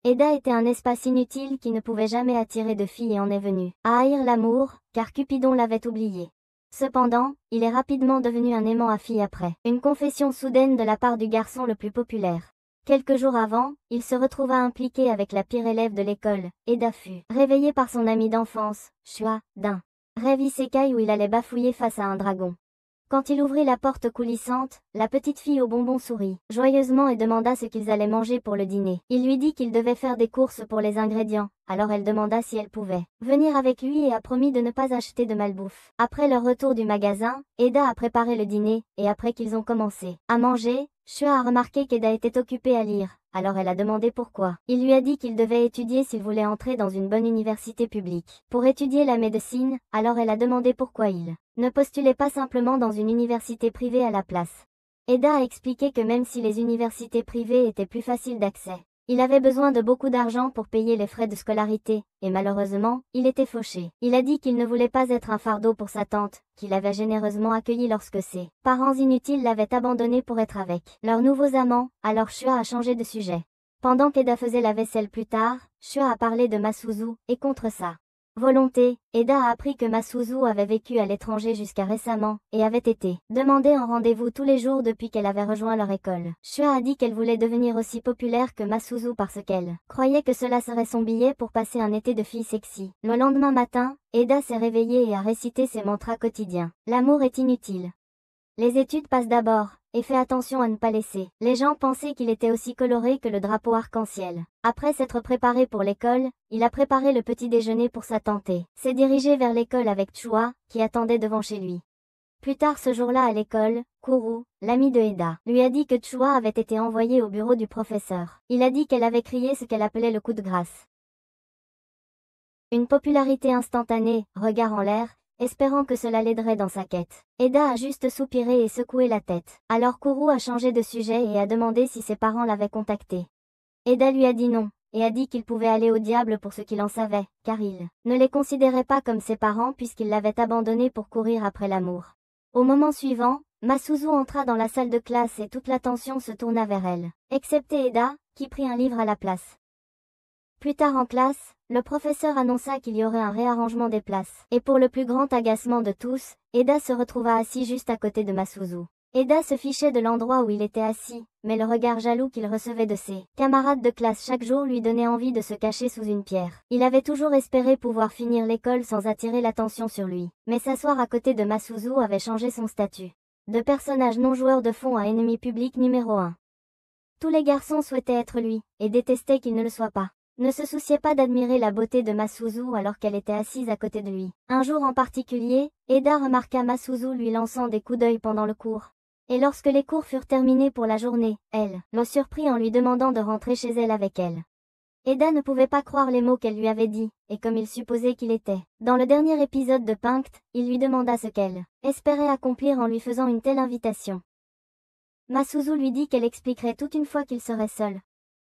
Eda était un espace inutile qui ne pouvait jamais attirer de filles et en est venu à haïr l'amour, car Cupidon l'avait oublié. Cependant, il est rapidement devenu un aimant à filles après une confession soudaine de la part du garçon le plus populaire. Quelques jours avant, il se retrouva impliqué avec la pire élève de l'école, Eda fut réveillé par son ami d'enfance, Shua, d'un rêve isekai où il allait bafouiller face à un dragon. Quand il ouvrit la porte coulissante, la petite fille aux bonbons sourit joyeusement et demanda ce qu'ils allaient manger pour le dîner. Il lui dit qu'il devait faire des courses pour les ingrédients, alors elle demanda si elle pouvait venir avec lui et a promis de ne pas acheter de malbouffe. Après leur retour du magasin, Eda a préparé le dîner, et après qu'ils ont commencé à manger, Shua a remarqué qu'Eda était occupée à lire, alors elle a demandé pourquoi. Il lui a dit qu'il devait étudier s'il voulait entrer dans une bonne université publique. Pour étudier la médecine, alors elle a demandé pourquoi il ne postulait pas simplement dans une université privée à la place. Eda a expliqué que même si les universités privées étaient plus faciles d'accès, il avait besoin de beaucoup d'argent pour payer les frais de scolarité, et malheureusement, il était fauché. Il a dit qu'il ne voulait pas être un fardeau pour sa tante, qu'il avait généreusement accueilli lorsque ses parents inutiles l'avaient abandonné pour être avec leurs nouveaux amants, alors Shua a changé de sujet. Pendant qu'Eda faisait la vaisselle plus tard, Shua a parlé de Masuzu, et contre ça volonté, Eda a appris que Masuzu avait vécu à l'étranger jusqu'à récemment, et avait été demandé en rendez-vous tous les jours depuis qu'elle avait rejoint leur école. Shua a dit qu'elle voulait devenir aussi populaire que Masuzu parce qu'elle croyait que cela serait son billet pour passer un été de fille sexy. Le lendemain matin, Eda s'est réveillée et a récité ses mantras quotidiens. L'amour est inutile. Les études passent d'abord, et fais attention à ne pas laisser les gens penser qu'il était aussi coloré que le drapeau arc-en-ciel. Après s'être préparé pour l'école, il a préparé le petit déjeuner pour sa tante et s'est dirigé vers l'école avec Chua, qui attendait devant chez lui. Plus tard ce jour-là à l'école, Kuru, l'ami de Eda, lui a dit que Chua avait été envoyé au bureau du professeur. Il a dit qu'elle avait crié ce qu'elle appelait le coup de grâce. Une popularité instantanée, regard en l'air, espérant que cela l'aiderait dans sa quête. Eda a juste soupiré et secoué la tête. Alors Kuru a changé de sujet et a demandé si ses parents l'avaient contacté. Eda lui a dit non, et a dit qu'il pouvait aller au diable pour ce qu'il en savait, car il ne les considérait pas comme ses parents puisqu'il l'avait abandonné pour courir après l'amour. Au moment suivant, Masuzu entra dans la salle de classe et toute l'attention se tourna vers elle, excepté Eda, qui prit un livre à la place. Plus tard en classe, le professeur annonça qu'il y aurait un réarrangement des places. Et pour le plus grand agacement de tous, Eda se retrouva assis juste à côté de Masuzu. Eda se fichait de l'endroit où il était assis, mais le regard jaloux qu'il recevait de ses camarades de classe chaque jour lui donnait envie de se cacher sous une pierre. Il avait toujours espéré pouvoir finir l'école sans attirer l'attention sur lui. Mais s'asseoir à côté de Masuzu avait changé son statut. De personnage non joueur de fond à ennemi public numéro 1. Tous les garçons souhaitaient être lui, et détestaient qu'il ne le soit pas. Ne se souciait pas d'admirer la beauté de Masuzu alors qu'elle était assise à côté de lui. Un jour en particulier, Eda remarqua Masuzu lui lançant des coups d'œil pendant le cours. Et lorsque les cours furent terminés pour la journée, elle le surprit en lui demandant de rentrer chez elle avec elle. Eda ne pouvait pas croire les mots qu'elle lui avait dit, et comme il supposait qu'il était dans le dernier épisode de Punk'd, il lui demanda ce qu'elle espérait accomplir en lui faisant une telle invitation. Masuzu lui dit qu'elle expliquerait tout une fois qu'il serait seul.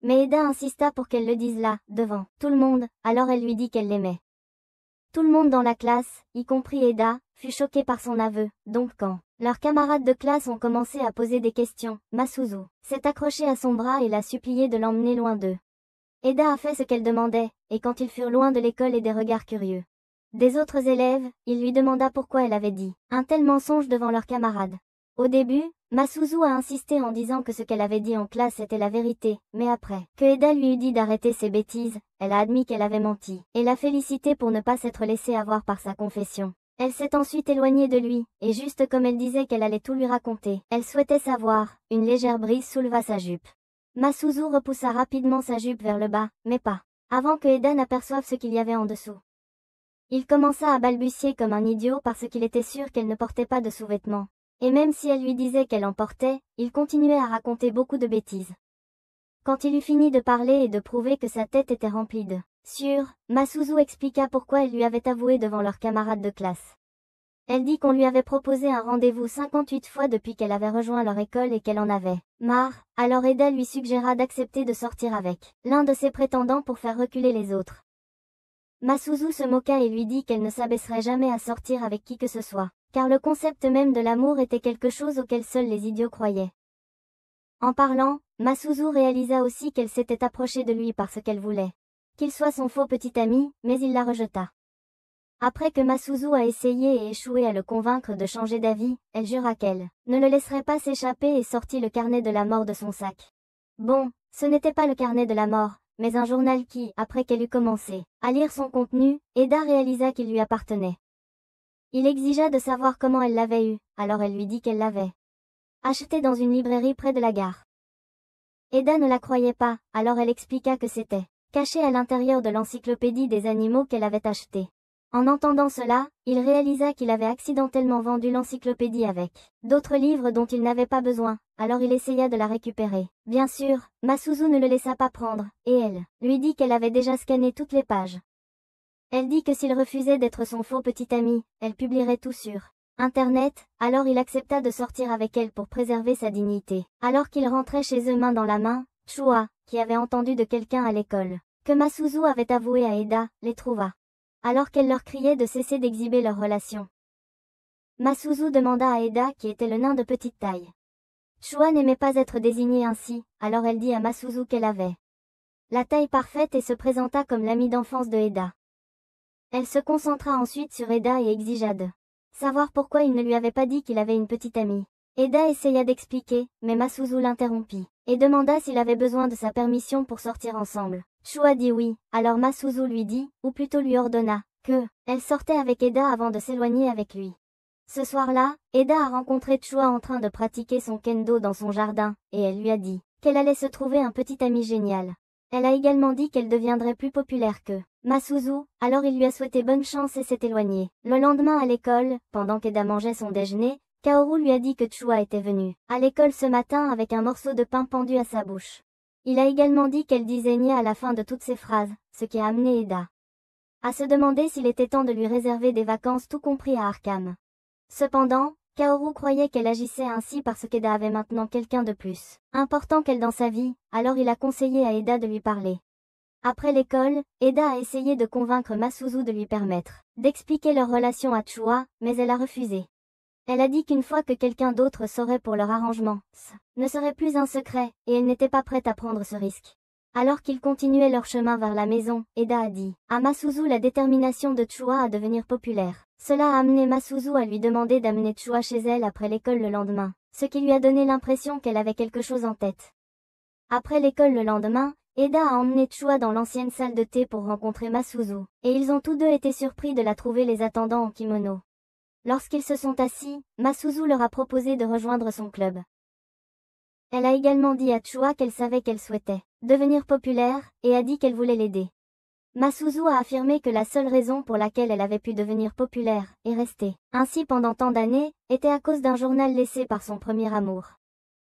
Mais Eda insista pour qu'elle le dise là, devant tout le monde, alors elle lui dit qu'elle l'aimait. Tout le monde dans la classe, y compris Eda, fut choqué par son aveu, donc quand leurs camarades de classe ont commencé à poser des questions, Masuzu s'est accroché à son bras et l'a supplié de l'emmener loin d'eux. Eda a fait ce qu'elle demandait, et quand ils furent loin de l'école et des regards curieux des autres élèves, il lui demanda pourquoi elle avait dit un tel mensonge devant leurs camarades. Au début, Masuzu a insisté en disant que ce qu'elle avait dit en classe était la vérité, mais après que Eda lui eut dit d'arrêter ses bêtises, elle a admis qu'elle avait menti, et l'a félicité pour ne pas s'être laissée avoir par sa confession. Elle s'est ensuite éloignée de lui, et juste comme elle disait qu'elle allait tout lui raconter, elle souhaitait savoir, une légère brise souleva sa jupe. Masuzu repoussa rapidement sa jupe vers le bas, mais pas avant que Eda n'aperçoive ce qu'il y avait en dessous. Il commença à balbutier comme un idiot parce qu'il était sûr qu'elle ne portait pas de sous-vêtements. Et même si elle lui disait qu'elle en portait, il continuait à raconter beaucoup de bêtises. Quand il eut fini de parler et de prouver que sa tête était remplie de sueur, Masuzu expliqua pourquoi elle lui avait avoué devant leurs camarades de classe. Elle dit qu'on lui avait proposé un rendez-vous 58 fois depuis qu'elle avait rejoint leur école et qu'elle en avait marre, alors Eda lui suggéra d'accepter de sortir avec l'un de ses prétendants pour faire reculer les autres. Masuzu se moqua et lui dit qu'elle ne s'abaisserait jamais à sortir avec qui que ce soit, car le concept même de l'amour était quelque chose auquel seuls les idiots croyaient. En parlant, Masuzu réalisa aussi qu'elle s'était approchée de lui parce qu'elle voulait qu'il soit son faux petit ami, mais il la rejeta. Après que Masuzu a essayé et échoué à le convaincre de changer d'avis, elle jura qu'elle ne le laisserait pas s'échapper et sortit le carnet de la mort de son sac. Bon, ce n'était pas le carnet de la mort, mais un journal qui, après qu'elle eut commencé à lire son contenu, Eda réalisa qu'il lui appartenait. Il exigea de savoir comment elle l'avait eu, alors elle lui dit qu'elle l'avait acheté dans une librairie près de la gare. Eda ne la croyait pas, alors elle expliqua que c'était caché à l'intérieur de l'encyclopédie des animaux qu'elle avait achetée. En entendant cela, il réalisa qu'il avait accidentellement vendu l'encyclopédie avec d'autres livres dont il n'avait pas besoin, alors il essaya de la récupérer. Bien sûr, Masuzu ne le laissa pas prendre, et elle lui dit qu'elle avait déjà scanné toutes les pages. Elle dit que s'il refusait d'être son faux petit ami, elle publierait tout sur Internet, alors il accepta de sortir avec elle pour préserver sa dignité. Alors qu'ils rentraient chez eux main dans la main, Chua, qui avait entendu de quelqu'un à l'école que Masuzu avait avoué à Eda, les trouva. Alors qu'elle leur criait de cesser d'exhiber leur relation. Masuzu demanda à Eda qui était le nain de petite taille. Chua n'aimait pas être désignée ainsi, alors elle dit à Masuzu qu'elle avait la taille parfaite et se présenta comme l'amie d'enfance de Eda. Elle se concentra ensuite sur Eda et exigea de savoir pourquoi il ne lui avait pas dit qu'il avait une petite amie. Eda essaya d'expliquer, mais Masuzu l'interrompit, et demanda s'il avait besoin de sa permission pour sortir ensemble. Chua dit oui, alors Masuzu lui dit, ou plutôt lui ordonna, que elle sortait avec Eda avant de s'éloigner avec lui. Ce soir-là, Eda a rencontré Chua en train de pratiquer son kendo dans son jardin, et elle lui a dit qu'elle allait se trouver un petit ami génial. Elle a également dit qu'elle deviendrait plus populaire que Masuzu, alors il lui a souhaité bonne chance et s'est éloigné. Le lendemain à l'école, pendant qu'Eda mangeait son déjeuner, Kaoru lui a dit que Chua était venue à l'école ce matin avec un morceau de pain pendu à sa bouche. Il a également dit qu'elle disait nia à la fin de toutes ses phrases, ce qui a amené Eda à se demander s'il était temps de lui réserver des vacances tout compris à Arkham. Cependant, Kaoru croyait qu'elle agissait ainsi parce qu'Eda avait maintenant quelqu'un de plus important qu'elle dans sa vie, alors il a conseillé à Eda de lui parler. Après l'école, Eda a essayé de convaincre Masuzu de lui permettre d'expliquer leur relation à Chua, mais elle a refusé. Elle a dit qu'une fois que quelqu'un d'autre saurait pour leur arrangement, ce ne serait plus un secret, et elle n'était pas prête à prendre ce risque. Alors qu'ils continuaient leur chemin vers la maison, Eda a dit à Masuzu la détermination de Chua à devenir populaire. Cela a amené Masuzu à lui demander d'amener Chua chez elle après l'école le lendemain, ce qui lui a donné l'impression qu'elle avait quelque chose en tête. Après l'école le lendemain, Eda a emmené Chua dans l'ancienne salle de thé pour rencontrer Masuzu, et ils ont tous deux été surpris de la trouver les attendant en kimono. Lorsqu'ils se sont assis, Masuzu leur a proposé de rejoindre son club. Elle a également dit à Chua qu'elle savait qu'elle souhaitait devenir populaire, et a dit qu'elle voulait l'aider. Masuzu a affirmé que la seule raison pour laquelle elle avait pu devenir populaire, et rester ainsi pendant tant d'années, était à cause d'un journal laissé par son premier amour.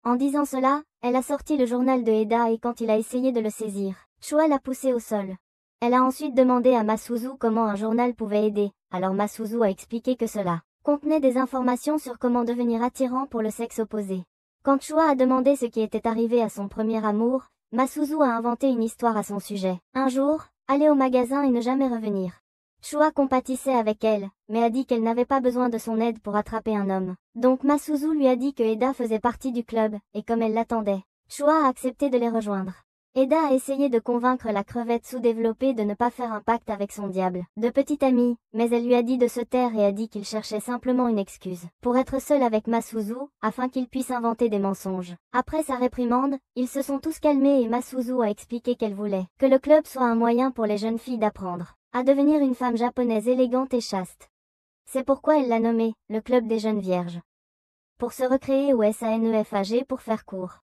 En disant cela, elle a sorti le journal de Eda et quand il a essayé de le saisir, Chua l'a poussé au sol. Elle a ensuite demandé à Masuzu comment un journal pouvait aider, alors Masuzu a expliqué que cela contenait des informations sur comment devenir attirant pour le sexe opposé. Quand Chua a demandé ce qui était arrivé à son premier amour, Masuzu a inventé une histoire à son sujet. Un jour, aller au magasin et ne jamais revenir. Chua compatissait avec elle, mais a dit qu'elle n'avait pas besoin de son aide pour attraper un homme. Donc Masuzu lui a dit que Eda faisait partie du club, et comme elle l'attendait, Chua a accepté de les rejoindre. Eda a essayé de convaincre la crevette sous-développée de ne pas faire un pacte avec son diable de petit ami, mais elle lui a dit de se taire et a dit qu'il cherchait simplement une excuse pour être seul avec Masuzu, afin qu'il puisse inventer des mensonges. Après sa réprimande, ils se sont tous calmés et Masuzu a expliqué qu'elle voulait que le club soit un moyen pour les jeunes filles d'apprendre à devenir une femme japonaise élégante et chaste. C'est pourquoi elle l'a nommé le club des jeunes vierges. Pour se recréer ou SANEFAG pour faire court.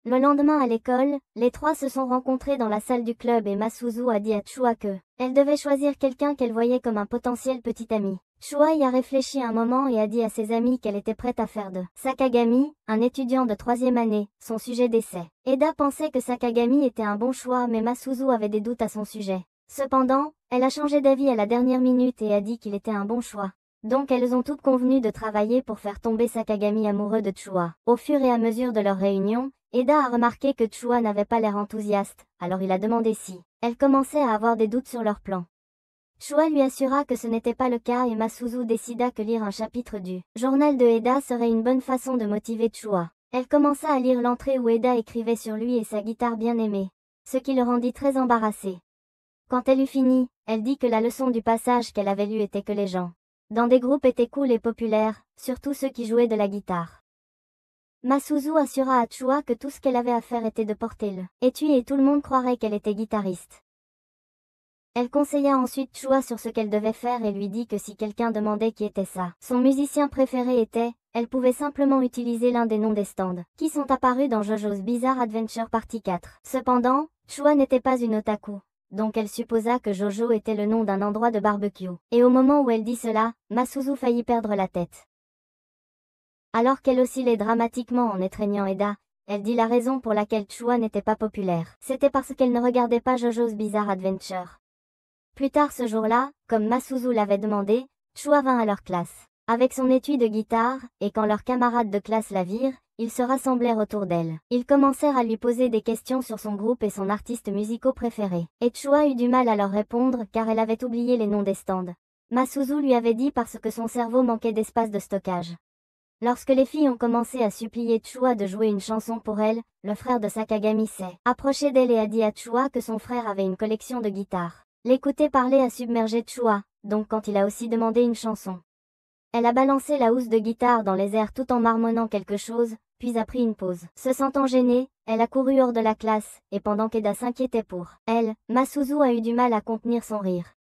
Le lendemain à l'école, les trois se sont rencontrés dans la salle du club et Masuzu a dit à Chua que elle devait choisir quelqu'un qu'elle voyait comme un potentiel petit ami. Chua y a réfléchi un moment et a dit à ses amis qu'elle était prête à faire de Sakagami, un étudiant de 3e année, son sujet d'essai. Eda pensait que Sakagami était un bon choix mais Masuzu avait des doutes à son sujet. Cependant, elle a changé d'avis à la dernière minute et a dit qu'il était un bon choix. Donc elles ont toutes convenu de travailler pour faire tomber Sakagami amoureux de Chua. Au fur et à mesure de leur réunion, Eda a remarqué que Chua n'avait pas l'air enthousiaste, alors il a demandé si elle commençait à avoir des doutes sur leur plan. Chua lui assura que ce n'était pas le cas et Masuzu décida que lire un chapitre du journal de Eda serait une bonne façon de motiver Chua. Elle commença à lire l'entrée où Eda écrivait sur lui et sa guitare bien-aimée, ce qui le rendit très embarrassé. Quand elle eut fini, elle dit que la leçon du passage qu'elle avait lu était que les gens dans des groupes étaient cool et populaires, surtout ceux qui jouaient de la guitare. Masuzu assura à Chua que tout ce qu'elle avait à faire était de porter le étui et tout le monde croirait qu'elle était guitariste. Elle conseilla ensuite Chua sur ce qu'elle devait faire et lui dit que si quelqu'un demandait qui était son musicien préféré était, elle pouvait simplement utiliser l'un des noms des stands, qui sont apparus dans JoJo's Bizarre Adventure Partie 4. Cependant, Chua n'était pas une otaku, donc elle supposa que Jojo était le nom d'un endroit de barbecue. Et au moment où elle dit cela, Masuzu faillit perdre la tête. Alors qu'elle oscillait dramatiquement en étreignant Eda, elle dit la raison pour laquelle Chua n'était pas populaire. C'était parce qu'elle ne regardait pas JoJo's Bizarre Adventure. Plus tard ce jour-là, comme Masuzu l'avait demandé, Chua vint à leur classe, avec son étui de guitare, et quand leurs camarades de classe la virent, ils se rassemblèrent autour d'elle. Ils commencèrent à lui poser des questions sur son groupe et son artiste musicaux préféré. Et Chua eut du mal à leur répondre car elle avait oublié les noms des stands. Masuzu lui avait dit parce que son cerveau manquait d'espace de stockage. Lorsque les filles ont commencé à supplier Chua de jouer une chanson pour elle, le frère de Sakagami s'est approché d'elle et a dit à Chua que son frère avait une collection de guitares. L'écouter parler a submergé Chua, donc quand il a aussi demandé une chanson. Elle a balancé la housse de guitare dans les airs tout en marmonnant quelque chose, puis a pris une pause. Se sentant gênée, elle a couru hors de la classe, et pendant qu'Eda s'inquiétait pour elle, Masuzu a eu du mal à contenir son rire.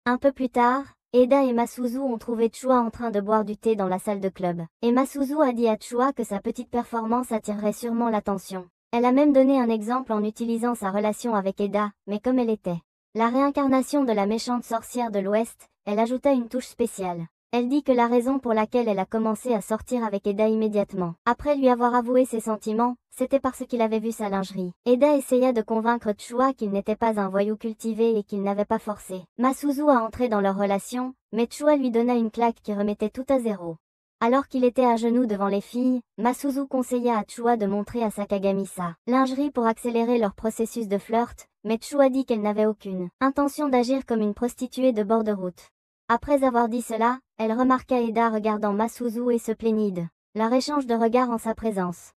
Un peu plus tard, Eda et Masuzu ont trouvé Chua en train de boire du thé dans la salle de club. Et Masuzu a dit à Chua que sa petite performance attirerait sûrement l'attention. Elle a même donné un exemple en utilisant sa relation avec Eda, mais comme elle était la réincarnation de la méchante sorcière de l'Ouest, elle ajouta une touche spéciale. Elle dit que la raison pour laquelle elle a commencé à sortir avec Eda immédiatement, après lui avoir avoué ses sentiments, c'était parce qu'il avait vu sa lingerie. Eda essaya de convaincre Chua qu'il n'était pas un voyou cultivé et qu'il n'avait pas forcé Masuzu à entrer dans leur relation, mais Chua lui donna une claque qui remettait tout à zéro. Alors qu'il était à genoux devant les filles, Masuzu conseilla à Chua de montrer à Sakagami sa lingerie pour accélérer leur processus de flirt, mais Chua dit qu'elle n'avait aucune intention d'agir comme une prostituée de bord de route. Après avoir dit cela, elle remarqua Eda regardant Masuzu et se plaignit de leur échange de regards en sa présence.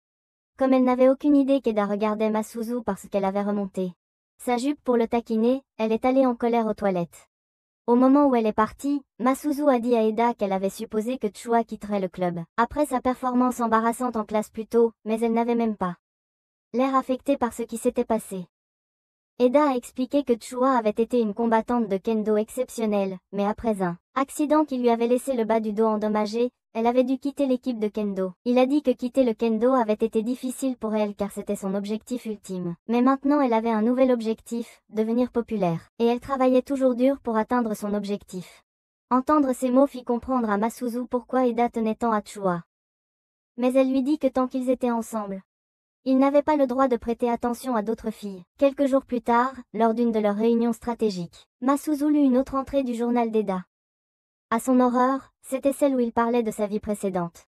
Comme elle n'avait aucune idée qu'Eda regardait Masuzu parce qu'elle avait remonté sa jupe pour le taquiner, elle est allée en colère aux toilettes. Au moment où elle est partie, Masuzu a dit à Eda qu'elle avait supposé que Chua quitterait le club, après sa performance embarrassante en classe plus tôt, mais elle n'avait même pas l'air affecté par ce qui s'était passé. Eda a expliqué que Chua avait été une combattante de kendo exceptionnelle, mais après un accident qui lui avait laissé le bas du dos endommagé, elle avait dû quitter l'équipe de kendo. Il a dit que quitter le kendo avait été difficile pour elle car c'était son objectif ultime. Mais maintenant elle avait un nouvel objectif, devenir populaire. Et elle travaillait toujours dur pour atteindre son objectif. Entendre ces mots fit comprendre à Masuzu pourquoi Eda tenait tant à Chua. Mais elle lui dit que tant qu'ils étaient ensemble, il n'avait pas le droit de prêter attention à d'autres filles. Quelques jours plus tard, lors d'une de leurs réunions stratégiques, Masuzu lut une autre entrée du journal d'Eda. À son horreur, c'était celle où il parlait de sa vie précédente.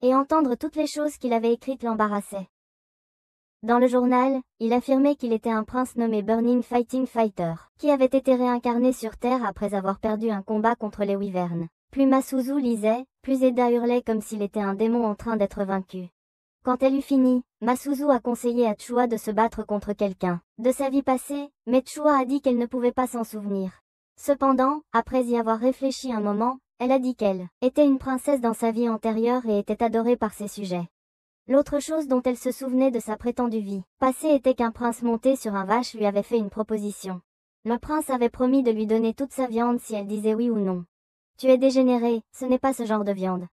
Et entendre toutes les choses qu'il avait écrites l'embarrassait. Dans le journal, il affirmait qu'il était un prince nommé Burning Fighting Fighter, qui avait été réincarné sur Terre après avoir perdu un combat contre les Wyverns. Plus Masuzu lisait, plus Eda hurlait comme s'il était un démon en train d'être vaincu. Quand elle eut fini, Masuzu a conseillé à Chua de se battre contre quelqu'un de sa vie passée, mais Chua a dit qu'elle ne pouvait pas s'en souvenir. Cependant, après y avoir réfléchi un moment, elle a dit qu'elle était une princesse dans sa vie antérieure et était adorée par ses sujets. L'autre chose dont elle se souvenait de sa prétendue vie passée était qu'un prince monté sur un vache lui avait fait une proposition. Le prince avait promis de lui donner toute sa viande si elle disait oui ou non. Tu es dégénéré, ce n'est pas ce genre de viande.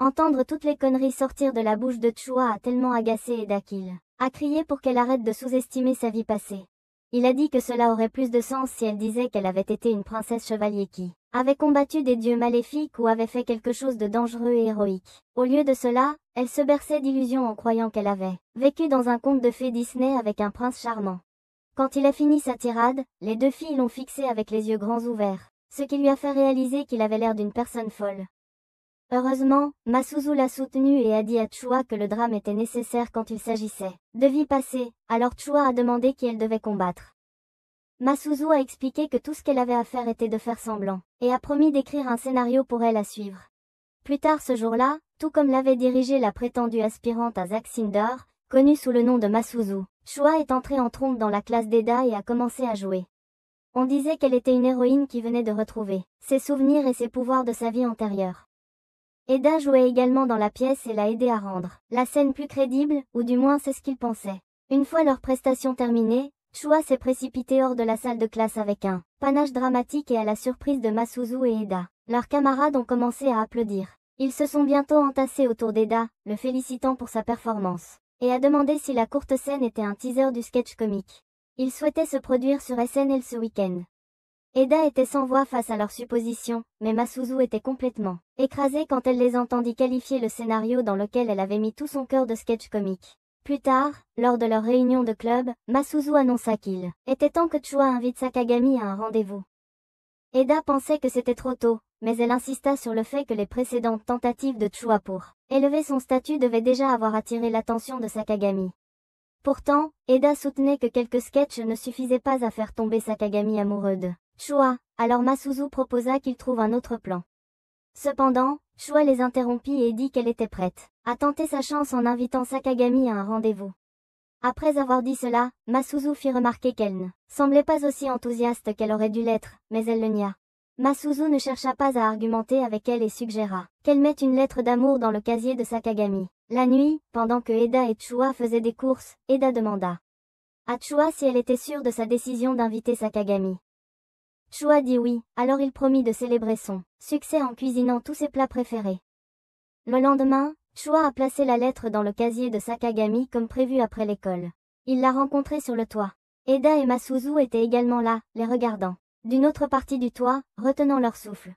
Entendre toutes les conneries sortir de la bouche de Chua a tellement agacé Eda qu'il a crié pour qu'elle arrête de sous-estimer sa vie passée. Il a dit que cela aurait plus de sens si elle disait qu'elle avait été une princesse chevalier qui avait combattu des dieux maléfiques ou avait fait quelque chose de dangereux et héroïque. Au lieu de cela, elle se berçait d'illusions en croyant qu'elle avait vécu dans un conte de fées Disney avec un prince charmant. Quand il a fini sa tirade, les deux filles l'ont fixé avec les yeux grands ouverts, ce qui lui a fait réaliser qu'il avait l'air d'une personne folle. Heureusement, Masuzu l'a soutenu et a dit à Chua que le drame était nécessaire quand il s'agissait de vie passée, alors Chua a demandé qui elle devait combattre. Masuzu a expliqué que tout ce qu'elle avait à faire était de faire semblant, et a promis d'écrire un scénario pour elle à suivre. Plus tard ce jour-là, tout comme l'avait dirigé la prétendue aspirante à Zack Cinder, connue sous le nom de Masuzu. Chua est entrée en trompe dans la classe d'Eda et a commencé à jouer. On disait qu'elle était une héroïne qui venait de retrouver ses souvenirs et ses pouvoirs de sa vie antérieure. Eda jouait également dans la pièce et l'a aidé à rendre la scène plus crédible, ou du moins c'est ce qu'il pensait. Une fois leur prestation terminée, Chua s'est précipité hors de la salle de classe avec un panache dramatique et à la surprise de Masuzu et Eda. Leurs camarades ont commencé à applaudir. Ils se sont bientôt entassés autour d'Eda, le félicitant pour sa performance, et a demandé si la courte scène était un teaser du sketch comique. Ils souhaitaient se produire sur SNL ce week-end. Eda était sans voix face à leurs suppositions, mais Masuzu était complètement écrasée quand elle les entendit qualifier le scénario dans lequel elle avait mis tout son cœur de sketch comique. Plus tard, lors de leur réunion de club, Masuzu annonça qu'il était temps que Chua invite Sakagami à un rendez-vous. Eda pensait que c'était trop tôt, mais elle insista sur le fait que les précédentes tentatives de Chua pour élever son statut devaient déjà avoir attiré l'attention de Sakagami. Pourtant, Eda soutenait que quelques sketchs ne suffisaient pas à faire tomber Sakagami amoureux de Chua, alors Masuzu proposa qu'il trouve un autre plan. Cependant, Chua les interrompit et dit qu'elle était prête à tenter sa chance en invitant Sakagami à un rendez-vous. Après avoir dit cela, Masuzu fit remarquer qu'elle ne semblait pas aussi enthousiaste qu'elle aurait dû l'être, mais elle le nia. Masuzu ne chercha pas à argumenter avec elle et suggéra qu'elle mette une lettre d'amour dans le casier de Sakagami. La nuit, pendant que Eda et Chua faisaient des courses, Eda demanda à Chua si elle était sûre de sa décision d'inviter Sakagami. Chua dit oui, alors il promit de célébrer son succès en cuisinant tous ses plats préférés. Le lendemain, Chua a placé la lettre dans le casier de Sakagami comme prévu après l'école. Il l'a rencontrée sur le toit. Eda et Masuzu étaient également là, les regardant d'une autre partie du toit, retenant leur souffle.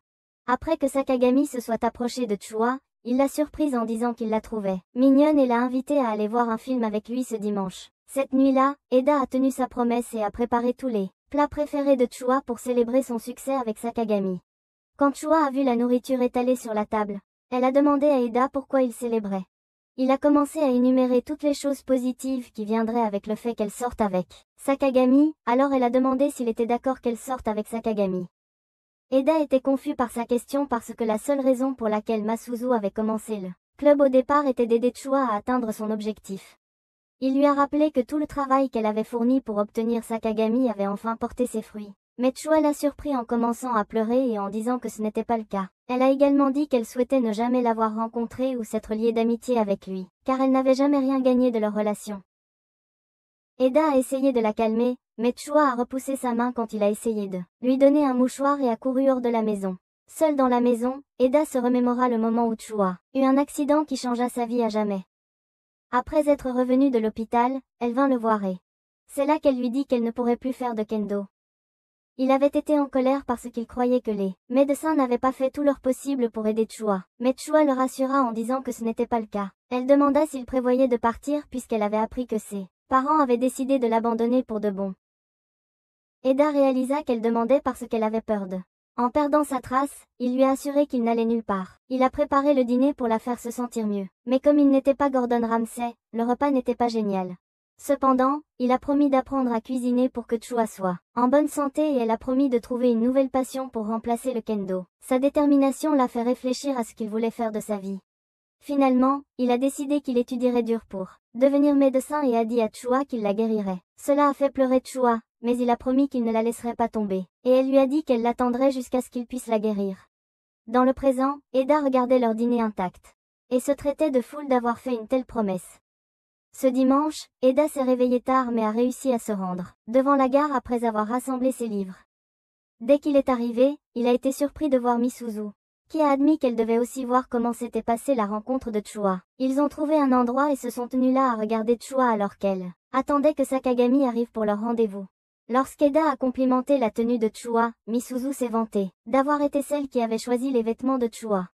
Après que Sakagami se soit approché de Chua, il l'a surprise en disant qu'il la trouvait mignonne et l'a invitée à aller voir un film avec lui ce dimanche. Cette nuit-là, Eda a tenu sa promesse et a préparé tous les plats préférés de Chua pour célébrer son succès avec Sakagami. Quand Chua a vu la nourriture étalée sur la table, elle a demandé à Eda pourquoi il célébrait. Il a commencé à énumérer toutes les choses positives qui viendraient avec le fait qu'elle sorte avec Sakagami, alors elle a demandé s'il était d'accord qu'elle sorte avec Sakagami. Eda était confus par sa question parce que la seule raison pour laquelle Masuzu avait commencé le club au départ était d'aider Chua à atteindre son objectif. Il lui a rappelé que tout le travail qu'elle avait fourni pour obtenir Sakagami avait enfin porté ses fruits. Mais Chua l'a surpris en commençant à pleurer et en disant que ce n'était pas le cas. Elle a également dit qu'elle souhaitait ne jamais l'avoir rencontré ou s'être liée d'amitié avec lui, car elle n'avait jamais rien gagné de leur relation. Eda a essayé de la calmer, mais Chua a repoussé sa main quand il a essayé de lui donner un mouchoir et a couru hors de la maison. Seule dans la maison, Eda se remémora le moment où Chua eut un accident qui changea sa vie à jamais. Après être revenue de l'hôpital, elle vint le voir et c'est là qu'elle lui dit qu'elle ne pourrait plus faire de kendo. Il avait été en colère parce qu'il croyait que les médecins n'avaient pas fait tout leur possible pour aider Chua, mais Chua le rassura en disant que ce n'était pas le cas. Elle demanda s'il prévoyait de partir puisqu'elle avait appris que ses parents avaient décidé de l'abandonner pour de bon. Eda réalisa qu'elle demandait parce qu'elle avait peur de. En perdant sa trace, il lui a assuré qu'il n'allait nulle part. Il a préparé le dîner pour la faire se sentir mieux. Mais comme il n'était pas Gordon Ramsay, le repas n'était pas génial. Cependant, il a promis d'apprendre à cuisiner pour que Chua soit en bonne santé et elle a promis de trouver une nouvelle passion pour remplacer le kendo. Sa détermination l'a fait réfléchir à ce qu'il voulait faire de sa vie. Finalement, il a décidé qu'il étudierait dur pour devenir médecin et a dit à Chua qu'il la guérirait. Cela a fait pleurer Chua, mais il a promis qu'il ne la laisserait pas tomber, et elle lui a dit qu'elle l'attendrait jusqu'à ce qu'il puisse la guérir. Dans le présent, Eda regardait leur dîner intact, et se traitait de foule d'avoir fait une telle promesse. Ce dimanche, Eda s'est réveillée tard mais a réussi à se rendre devant la gare après avoir rassemblé ses livres. Dès qu'il est arrivé, il a été surpris de voir Misuzu, qui a admis qu'elle devait aussi voir comment s'était passée la rencontre de Chua. Ils ont trouvé un endroit et se sont tenus là à regarder Chua alors qu'elle attendait que Sakagami arrive pour leur rendez-vous. Lorsqu'Eda a complimenté la tenue de Chua, Misuzu s'est vantée d'avoir été celle qui avait choisi les vêtements de Chua.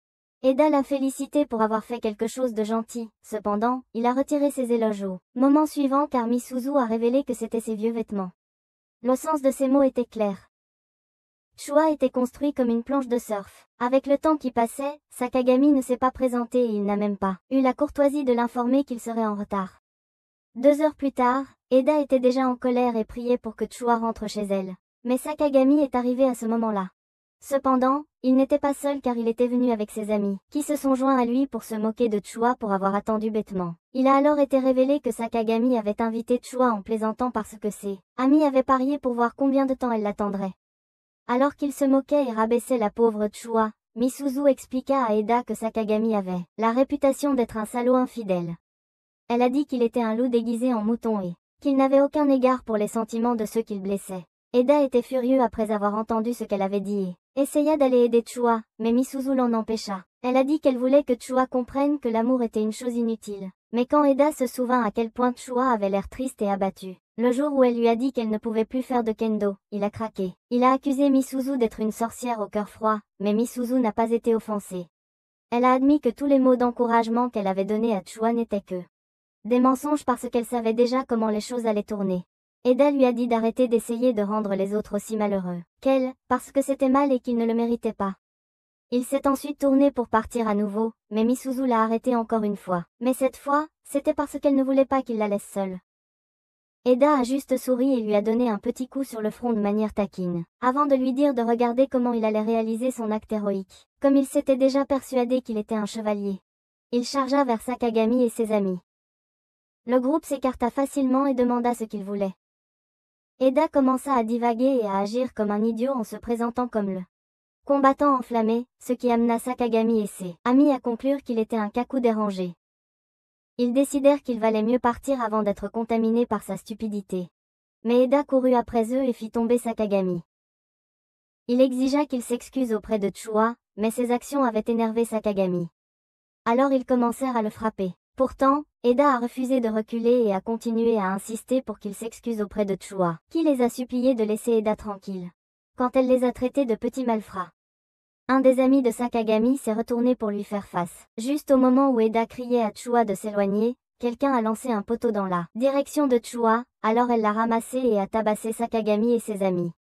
Eda l'a félicité pour avoir fait quelque chose de gentil, cependant, il a retiré ses éloges au moment suivant car Misuzu a révélé que c'était ses vieux vêtements. Le sens de ces mots était clair. Chua était construit comme une planche de surf. Avec le temps qui passait, Sakagami ne s'est pas présenté et il n'a même pas eu la courtoisie de l'informer qu'il serait en retard. 2 heures plus tard, Eda était déjà en colère et priait pour que Chua rentre chez elle. Mais Sakagami est arrivé à ce moment-là. Cependant, il n'était pas seul car il était venu avec ses amis, qui se sont joints à lui pour se moquer de Chua pour avoir attendu bêtement. Il a alors été révélé que Sakagami avait invité Chua en plaisantant parce que ses amis avaient parié pour voir combien de temps elle l'attendrait. Alors qu'il se moquait et rabaissait la pauvre Chua, Misuzu expliqua à Eda que Sakagami avait la réputation d'être un salaud infidèle. Elle a dit qu'il était un loup déguisé en mouton et qu'il n'avait aucun égard pour les sentiments de ceux qu'il blessait. Eda était furieux après avoir entendu ce qu'elle avait dit et essaya d'aller aider Chua, mais Misuzu l'en empêcha. Elle a dit qu'elle voulait que Chua comprenne que l'amour était une chose inutile. Mais quand Eda se souvint à quel point Chua avait l'air triste et abattu, le jour où elle lui a dit qu'elle ne pouvait plus faire de kendo, il a craqué. Il a accusé Misuzu d'être une sorcière au cœur froid, mais Misuzu n'a pas été offensée. Elle a admis que tous les mots d'encouragement qu'elle avait donnés à Chua n'étaient que des mensonges parce qu'elle savait déjà comment les choses allaient tourner. Eda lui a dit d'arrêter d'essayer de rendre les autres aussi malheureux qu'elle, parce que c'était mal et qu'ils ne le méritaient pas. Il s'est ensuite tourné pour partir à nouveau, mais Misuzu l'a arrêté encore une fois. Mais cette fois, c'était parce qu'elle ne voulait pas qu'il la laisse seule. Eda a juste souri et lui a donné un petit coup sur le front de manière taquine, avant de lui dire de regarder comment il allait réaliser son acte héroïque, comme il s'était déjà persuadé qu'il était un chevalier. Il chargea vers Sakagami et ses amis. Le groupe s'écarta facilement et demanda ce qu'il voulait. Eda commença à divaguer et à agir comme un idiot en se présentant comme le combattant enflammé, ce qui amena Sakagami et ses amis à conclure qu'il était un kaku dérangé. Ils décidèrent qu'il valait mieux partir avant d'être contaminé par sa stupidité. Mais Eda courut après eux et fit tomber Sakagami. Il exigea qu'il s'excuse auprès de Chua, mais ses actions avaient énervé Sakagami. Alors ils commencèrent à le frapper. Pourtant, Eda a refusé de reculer et a continué à insister pour qu'il s'excuse auprès de Chua, qui les a suppliés de laisser Eda tranquille, quand elle les a traités de petits malfrats. Un des amis de Sakagami s'est retourné pour lui faire face. Juste au moment où Eda criait à Chua de s'éloigner, quelqu'un a lancé un poteau dans la direction de Chua, alors elle l'a ramassé et a tabassé Sakagami et ses amis.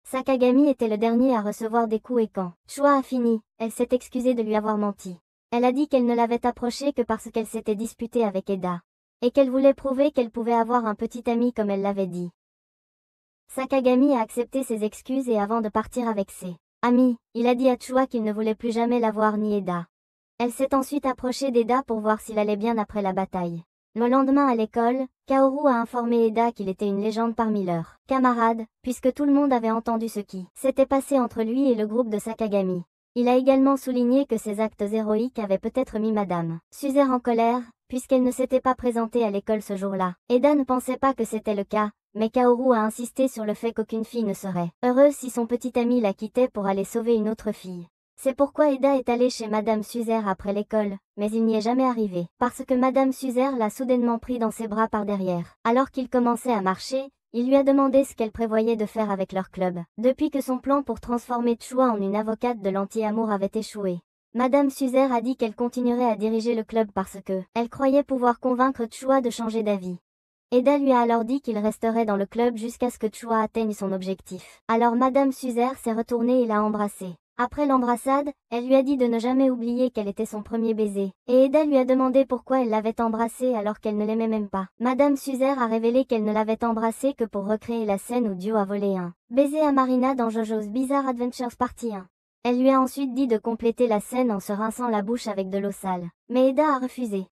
Sakagami était le dernier à recevoir des coups et quand Chua a fini, elle s'est excusée de lui avoir menti. Elle a dit qu'elle ne l'avait approché que parce qu'elle s'était disputée avec Eda. Et qu'elle voulait prouver qu'elle pouvait avoir un petit ami comme elle l'avait dit. Sakagami a accepté ses excuses et avant de partir avec ses amis, il a dit à Chua qu'il ne voulait plus jamais la voir ni Eda. Elle s'est ensuite approchée d'Eda pour voir s'il allait bien après la bataille. Le lendemain à l'école, Kaoru a informé Eda qu'il était une légende parmi leurs camarades, puisque tout le monde avait entendu ce qui s'était passé entre lui et le groupe de Sakagami. Il a également souligné que ses actes héroïques avaient peut-être mis Madame Suzer en colère, puisqu'elle ne s'était pas présentée à l'école ce jour-là. Eda ne pensait pas que c'était le cas, mais Kaoru a insisté sur le fait qu'aucune fille ne serait heureuse si son petit ami la quittait pour aller sauver une autre fille. C'est pourquoi Eda est allée chez Madame Suzer après l'école, mais il n'y est jamais arrivé, parce que Madame Suzer l'a soudainement pris dans ses bras par derrière. Alors qu'il commençait à marcher, il lui a demandé ce qu'elle prévoyait de faire avec leur club, depuis que son plan pour transformer Chua en une avocate de l'anti-amour avait échoué. Madame Suzer a dit qu'elle continuerait à diriger le club parce que elle croyait pouvoir convaincre Chua de changer d'avis. Eda lui a alors dit qu'il resterait dans le club jusqu'à ce que Chua atteigne son objectif. Alors Madame Suzer s'est retournée et l'a embrassé. Après l'embrassade, elle lui a dit de ne jamais oublier qu'elle était son premier baiser, et Eda lui a demandé pourquoi elle l'avait embrassé alors qu'elle ne l'aimait même pas. Madame Suzer a révélé qu'elle ne l'avait embrassé que pour recréer la scène où Dio a volé un baiser à Marina dans JoJo's Bizarre Adventures Partie 1. Elle lui a ensuite dit de compléter la scène en se rinçant la bouche avec de l'eau sale, mais Eda a refusé.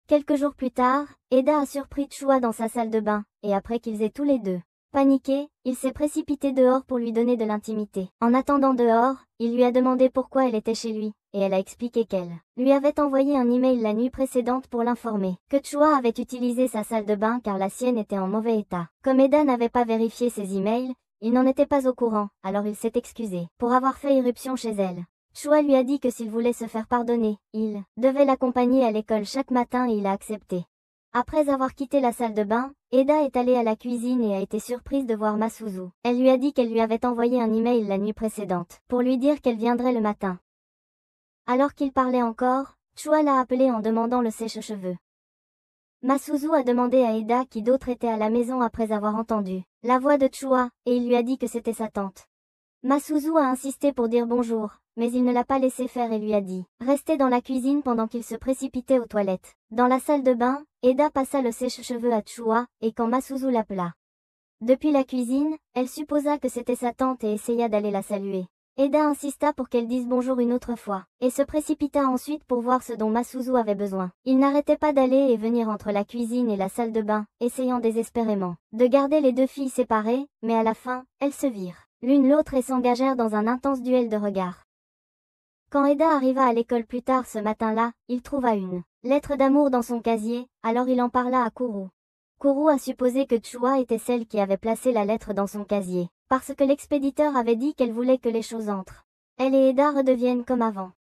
Quelques jours plus tard, Eda a surpris Chua dans sa salle de bain, et après qu'ils aient tous les deux paniqué, il s'est précipité dehors pour lui donner de l'intimité. En attendant dehors, il lui a demandé pourquoi elle était chez lui, et elle a expliqué qu'elle lui avait envoyé un email la nuit précédente pour l'informer que Chua avait utilisé sa salle de bain car la sienne était en mauvais état. Comme Eda n'avait pas vérifié ses emails, il n'en était pas au courant, alors il s'est excusé pour avoir fait irruption chez elle. Chua lui a dit que s'il voulait se faire pardonner, il devait l'accompagner à l'école chaque matin et il a accepté. Après avoir quitté la salle de bain, Eda est allée à la cuisine et a été surprise de voir Masuzu. Elle lui a dit qu'elle lui avait envoyé un email la nuit précédente, pour lui dire qu'elle viendrait le matin. Alors qu'il parlait encore, Chua l'a appelé en demandant le sèche-cheveux. Masuzu a demandé à Eda qui d'autre était à la maison après avoir entendu la voix de Chua, et il lui a dit que c'était sa tante. Masuzu a insisté pour dire bonjour, mais il ne l'a pas laissé faire et lui a dit « Restez dans la cuisine pendant qu'il se précipitait aux toilettes ». Dans la salle de bain, Eda passa le sèche-cheveux à Chua, et quand Masuzu l'appela depuis la cuisine, elle supposa que c'était sa tante et essaya d'aller la saluer. Eda insista pour qu'elle dise bonjour une autre fois, et se précipita ensuite pour voir ce dont Masuzu avait besoin. Il n'arrêtait pas d'aller et venir entre la cuisine et la salle de bain, essayant désespérément de garder les deux filles séparées, mais à la fin, elles se virent l'une l'autre et s'engagèrent dans un intense duel de regards. Quand Eda arriva à l'école plus tard ce matin-là, il trouva une lettre d'amour dans son casier, alors il en parla à Kuru. Kuru a supposé que Chua était celle qui avait placé la lettre dans son casier, parce que l'expéditeur avait dit qu'elle voulait que les choses entre elle et Eda redeviennent comme avant.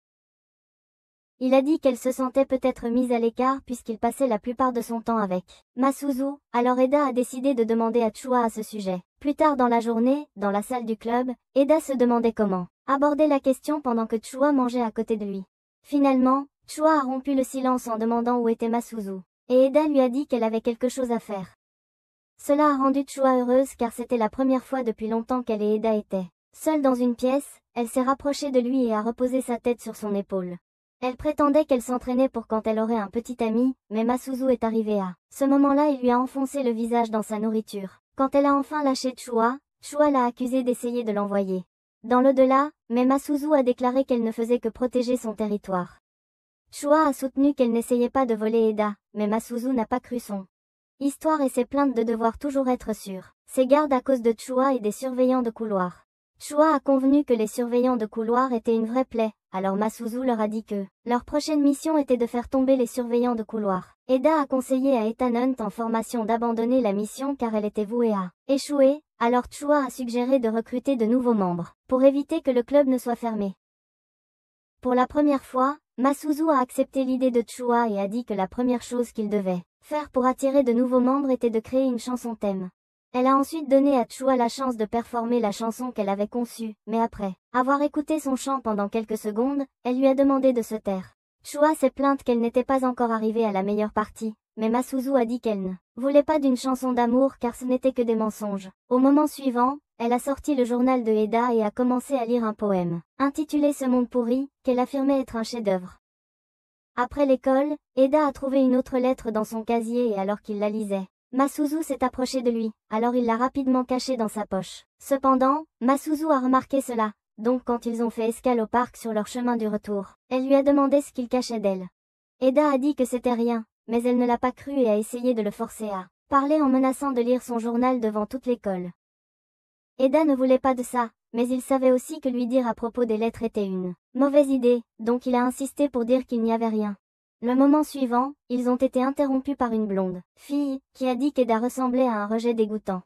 Il a dit qu'elle se sentait peut-être mise à l'écart puisqu'il passait la plupart de son temps avec Masuzu, alors Eda a décidé de demander à Chua à ce sujet. Plus tard dans la journée, dans la salle du club, Eda se demandait comment aborder la question pendant que Chua mangeait à côté de lui. Finalement, Chua a rompu le silence en demandant où était Masuzu, et Eda lui a dit qu'elle avait quelque chose à faire. Cela a rendu Chua heureuse car c'était la première fois depuis longtemps qu'elle et Eda étaient seules dans une pièce. Elle s'est rapprochée de lui et a reposé sa tête sur son épaule. Elle prétendait qu'elle s'entraînait pour quand elle aurait un petit ami, mais Masuzu est arrivé à ce moment-là et lui a enfoncé le visage dans sa nourriture. Quand elle a enfin lâché Chua, Chua l'a accusée d'essayer de l'envoyer dans l'au-delà, mais Masuzu a déclaré qu'elle ne faisait que protéger son territoire. Chua a soutenu qu'elle n'essayait pas de voler Eda, mais Masuzu n'a pas cru son histoire et s'est plainte de devoir toujours être sur ses gardes à cause de Chua et des surveillants de couloir. Chua a convenu que les surveillants de couloir étaient une vraie plaie, alors Masuzu leur a dit que leur prochaine mission était de faire tomber les surveillants de couloir. Eda a conseillé à Ethan Hunt en formation d'abandonner la mission car elle était vouée à échouer, alors Chua a suggéré de recruter de nouveaux membres, pour éviter que le club ne soit fermé. Pour la première fois, Masuzu a accepté l'idée de Chua et a dit que la première chose qu'il devait faire pour attirer de nouveaux membres était de créer une chanson thème. Elle a ensuite donné à Chua la chance de performer la chanson qu'elle avait conçue, mais après avoir écouté son chant pendant quelques secondes, elle lui a demandé de se taire. Chua s'est plainte qu'elle n'était pas encore arrivée à la meilleure partie, mais Masuzu a dit qu'elle ne voulait pas d'une chanson d'amour car ce n'était que des mensonges. Au moment suivant, elle a sorti le journal de Eda et a commencé à lire un poème, intitulé Ce monde pourri, qu'elle affirmait être un chef-d'œuvre. Après l'école, Eda a trouvé une autre lettre dans son casier et alors qu'il la lisait, Masuzu s'est approché de lui, alors il l'a rapidement cachée dans sa poche. Cependant, Masuzu a remarqué cela, donc quand ils ont fait escale au parc sur leur chemin du retour, elle lui a demandé ce qu'il cachait d'elle. Eda a dit que c'était rien, mais elle ne l'a pas cru et a essayé de le forcer à parler en menaçant de lire son journal devant toute l'école. Eda ne voulait pas de ça, mais il savait aussi que lui dire à propos des lettres était une mauvaise idée, donc il a insisté pour dire qu'il n'y avait rien. Le moment suivant, ils ont été interrompus par une blonde fille, qui a dit qu'Eda ressemblait à un rejet dégoûtant.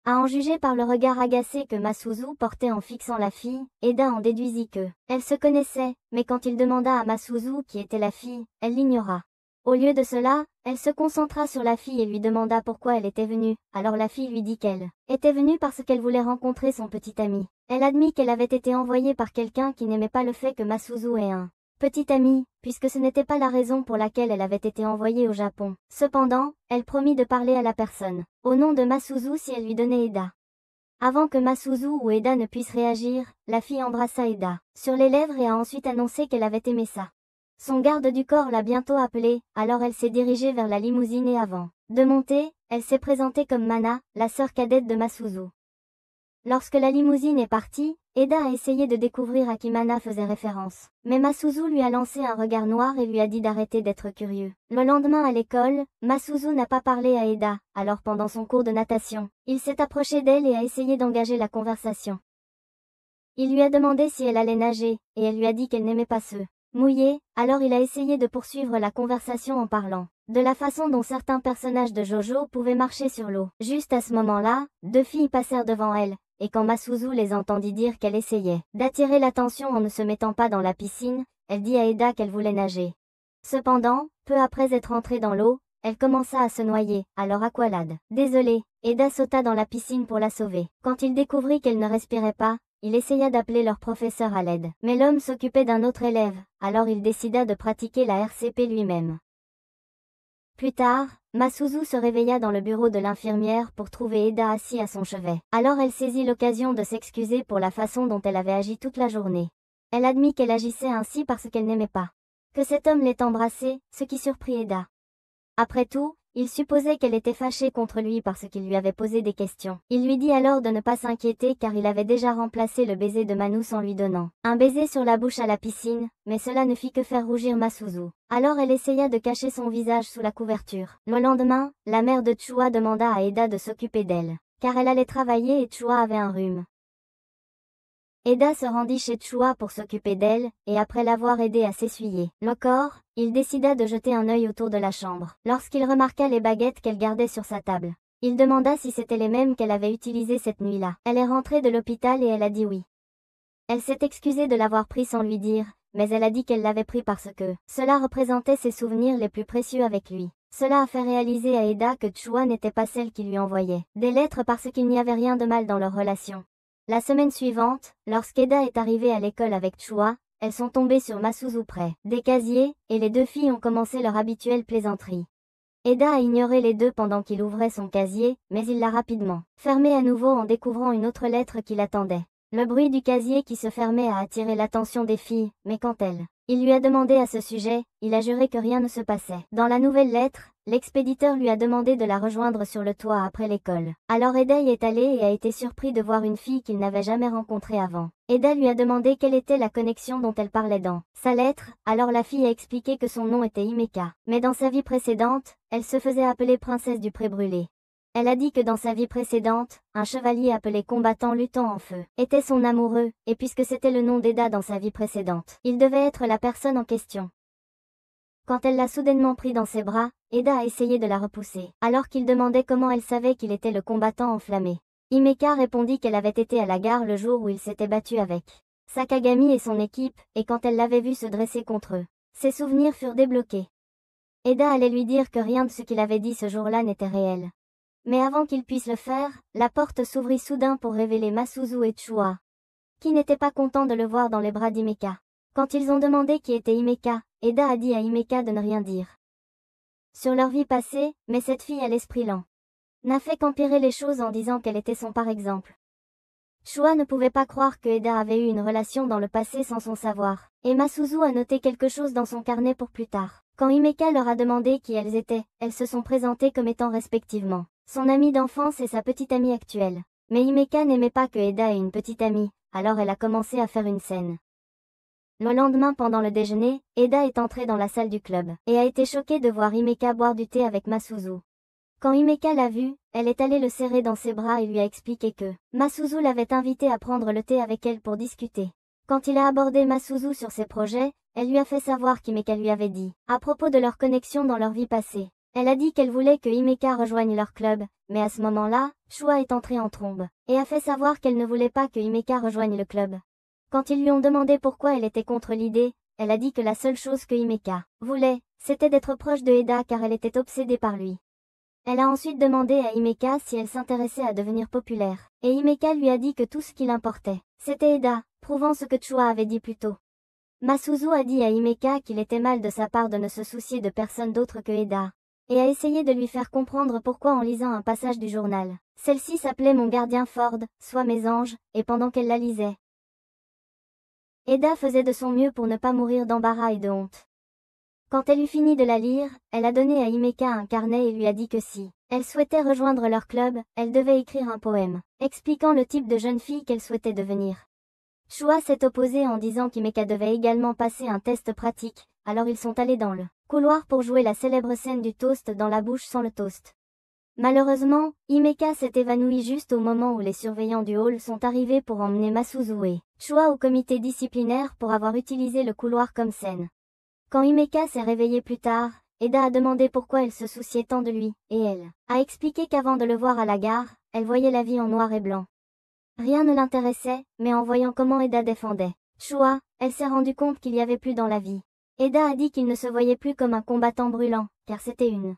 À en juger par le regard agacé que Masuzu portait en fixant la fille, Eda en déduisit que elle se connaissait, mais quand il demanda à Masuzu qui était la fille, elle l'ignora. Au lieu de cela, elle se concentra sur la fille et lui demanda pourquoi elle était venue, alors la fille lui dit qu'elle était venue parce qu'elle voulait rencontrer son petit ami. Elle admit qu'elle avait été envoyée par quelqu'un qui n'aimait pas le fait que Masuzu ait un petit ami, puisque ce n'était pas la raison pour laquelle elle avait été envoyée au Japon. Cependant, elle promit de parler à la personne, au nom de Masuzu si elle lui donnait Eda. Avant que Masuzu ou Eda ne puissent réagir, la fille embrassa Eda sur les lèvres et a ensuite annoncé qu'elle avait aimé ça. Son garde du corps l'a bientôt appelée, alors elle s'est dirigée vers la limousine et avant de monter, elle s'est présentée comme Mana, la sœur cadette de Masuzu. Lorsque la limousine est partie, Eda a essayé de découvrir à qui Mana faisait référence. Mais Masuzu lui a lancé un regard noir et lui a dit d'arrêter d'être curieux. Le lendemain à l'école, Masuzu n'a pas parlé à Eda, alors pendant son cours de natation, il s'est approché d'elle et a essayé d'engager la conversation. Il lui a demandé si elle allait nager, et elle lui a dit qu'elle n'aimait pas se mouiller, alors il a essayé de poursuivre la conversation en parlant de la façon dont certains personnages de Jojo pouvaient marcher sur l'eau. Juste à ce moment-là, deux filles passèrent devant elle. Et quand Masuzu les entendit dire qu'elle essayait d'attirer l'attention en ne se mettant pas dans la piscine, elle dit à Eda qu'elle voulait nager. Cependant, peu après être entrée dans l'eau, elle commença à se noyer, alors Aqualad, désolée, Eda sauta dans la piscine pour la sauver. Quand il découvrit qu'elle ne respirait pas, il essaya d'appeler leur professeur à l'aide. Mais l'homme s'occupait d'un autre élève, alors il décida de pratiquer la RCP lui-même. Plus tard, Masuzu se réveilla dans le bureau de l'infirmière pour trouver Eda assis à son chevet. Alors elle saisit l'occasion de s'excuser pour la façon dont elle avait agi toute la journée. Elle admit qu'elle agissait ainsi parce qu'elle n'aimait pas que cet homme l'ait embrassée, ce qui surprit Eda. Après tout, Il supposait qu'elle était fâchée contre lui parce qu'il lui avait posé des questions. Il lui dit alors de ne pas s'inquiéter car il avait déjà remplacé le baiser de Manus en lui donnant un baiser sur la bouche à la piscine, mais cela ne fit que faire rougir Masuzu. Alors elle essaya de cacher son visage sous la couverture. Le lendemain, la mère de Chua demanda à Eda de s'occuper d'elle, car elle allait travailler et Chua avait un rhume. Eda se rendit chez Chua pour s'occuper d'elle, et après l'avoir aidée à s'essuyer le corps, il décida de jeter un œil autour de la chambre. Lorsqu'il remarqua les baguettes qu'elle gardait sur sa table, il demanda si c'était les mêmes qu'elle avait utilisées cette nuit-là. Elle est rentrée de l'hôpital et elle a dit oui. Elle s'est excusée de l'avoir pris sans lui dire, mais elle a dit qu'elle l'avait pris parce que cela représentait ses souvenirs les plus précieux avec lui. Cela a fait réaliser à Eda que Chua n'était pas celle qui lui envoyait des lettres parce qu'il n'y avait rien de mal dans leur relation. La semaine suivante, lorsqu'Eda est arrivée à l'école avec Chua, elles sont tombées sur Masuzu près des casiers, et les deux filles ont commencé leur habituelle plaisanterie. Eda a ignoré les deux pendant qu'il ouvrait son casier, mais il l'a rapidement fermé à nouveau en découvrant une autre lettre qui l'attendait. Le bruit du casier qui se fermait a attiré l'attention des filles, mais quand il lui a demandé à ce sujet, il a juré que rien ne se passait. Dans la nouvelle lettre, l'expéditeur lui a demandé de la rejoindre sur le toit après l'école. Alors Eda y est allé et a été surpris de voir une fille qu'il n'avait jamais rencontrée avant. Eda lui a demandé quelle était la connexion dont elle parlait dans sa lettre, alors la fille a expliqué que son nom était Himeka. Mais dans sa vie précédente, elle se faisait appeler princesse du pré brûlé. Elle a dit que dans sa vie précédente, un chevalier appelé combattant luttant en feu était son amoureux, et puisque c'était le nom d'Eda dans sa vie précédente, il devait être la personne en question. Quand elle l'a soudainement pris dans ses bras, Eda a essayé de la repousser, alors qu'il demandait comment elle savait qu'il était le combattant enflammé. Himeka répondit qu'elle avait été à la gare le jour où il s'était battu avec Sakagami et son équipe, et quand elle l'avait vu se dresser contre eux, ses souvenirs furent débloqués. Eda allait lui dire que rien de ce qu'il avait dit ce jour-là n'était réel. Mais avant qu'il puisse le faire, la porte s'ouvrit soudain pour révéler Masuzu et Chua, qui n'étaient pas contents de le voir dans les bras d'Himeka. Quand ils ont demandé qui était Himeka, Eda a dit à Himeka de ne rien dire sur leur vie passée, mais cette fille à l'esprit lent n'a fait qu'empirer les choses en disant qu'elle était son par exemple. Chua ne pouvait pas croire que Eda avait eu une relation dans le passé sans son savoir, et Masuzu a noté quelque chose dans son carnet pour plus tard. Quand Himeka leur a demandé qui elles étaient, elles se sont présentées comme étant respectivement son amie d'enfance et sa petite amie actuelle. Mais Himeka n'aimait pas que Eda ait une petite amie, alors elle a commencé à faire une scène. Le lendemain pendant le déjeuner, Eda est entrée dans la salle du club, et a été choquée de voir Himeka boire du thé avec Masuzu. Quand Himeka l'a vu, elle est allée le serrer dans ses bras et lui a expliqué que Masuzu l'avait invité à prendre le thé avec elle pour discuter. Quand il a abordé Masuzu sur ses projets, elle lui a fait savoir qu'Himeka lui avait dit à propos de leur connexion dans leur vie passée. Elle a dit qu'elle voulait que Himeka rejoigne leur club, mais à ce moment-là, Chua est entrée en trombe, et a fait savoir qu'elle ne voulait pas que Himeka rejoigne le club. Quand ils lui ont demandé pourquoi elle était contre l'idée, elle a dit que la seule chose que Himeka voulait, c'était d'être proche de Eda car elle était obsédée par lui. Elle a ensuite demandé à Himeka si elle s'intéressait à devenir populaire, et Himeka lui a dit que tout ce qui l'importait, c'était Eda, prouvant ce que Chua avait dit plus tôt. Masuzu a dit à Himeka qu'il était mal de sa part de ne se soucier de personne d'autre que Eda, et a essayé de lui faire comprendre pourquoi en lisant un passage du journal. Celle-ci s'appelait Mon gardien Ford, soit mes anges, et pendant qu'elle la lisait, Eda faisait de son mieux pour ne pas mourir d'embarras et de honte. Quand elle eut fini de la lire, elle a donné à Himeka un carnet et lui a dit que si elle souhaitait rejoindre leur club, elle devait écrire un poème, expliquant le type de jeune fille qu'elle souhaitait devenir. Chua s'est opposé en disant qu'Himeka devait également passer un test pratique, alors ils sont allés dans le couloir pour jouer la célèbre scène du toast dans la bouche sans le toast. Malheureusement, Himeka s'est évanouie juste au moment où les surveillants du hall sont arrivés pour emmener Masuzu et Chua au comité disciplinaire pour avoir utilisé le couloir comme scène. Quand Himeka s'est réveillée plus tard, Eda a demandé pourquoi elle se souciait tant de lui, et elle a expliqué qu'avant de le voir à la gare, elle voyait la vie en noir et blanc. Rien ne l'intéressait, mais en voyant comment Eda défendait Chua, elle s'est rendue compte qu'il y avait plus dans la vie. Eda a dit qu'il ne se voyait plus comme un combattant brûlant, car c'était une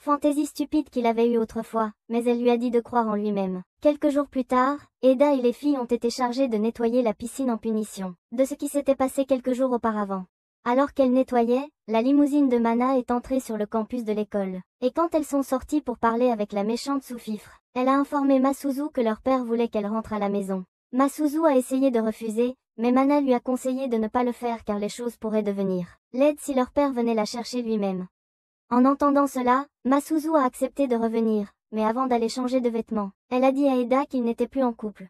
fantaisie stupide qu'il avait eue autrefois, mais elle lui a dit de croire en lui-même. Quelques jours plus tard, Eda et les filles ont été chargées de nettoyer la piscine en punition de ce qui s'était passé quelques jours auparavant. Alors qu'elles nettoyaient, la limousine de Mana est entrée sur le campus de l'école, et quand elles sont sorties pour parler avec la méchante sous-fifre, elle a informé Masuzu que leur père voulait qu'elle rentre à la maison. Masuzu a essayé de refuser, mais Mana lui a conseillé de ne pas le faire car les choses pourraient devenir laides si leur père venait la chercher lui-même. En entendant cela, Masuzu a accepté de revenir, mais avant d'aller changer de vêtements, elle a dit à Eda qu'ils n'étaient plus en couple.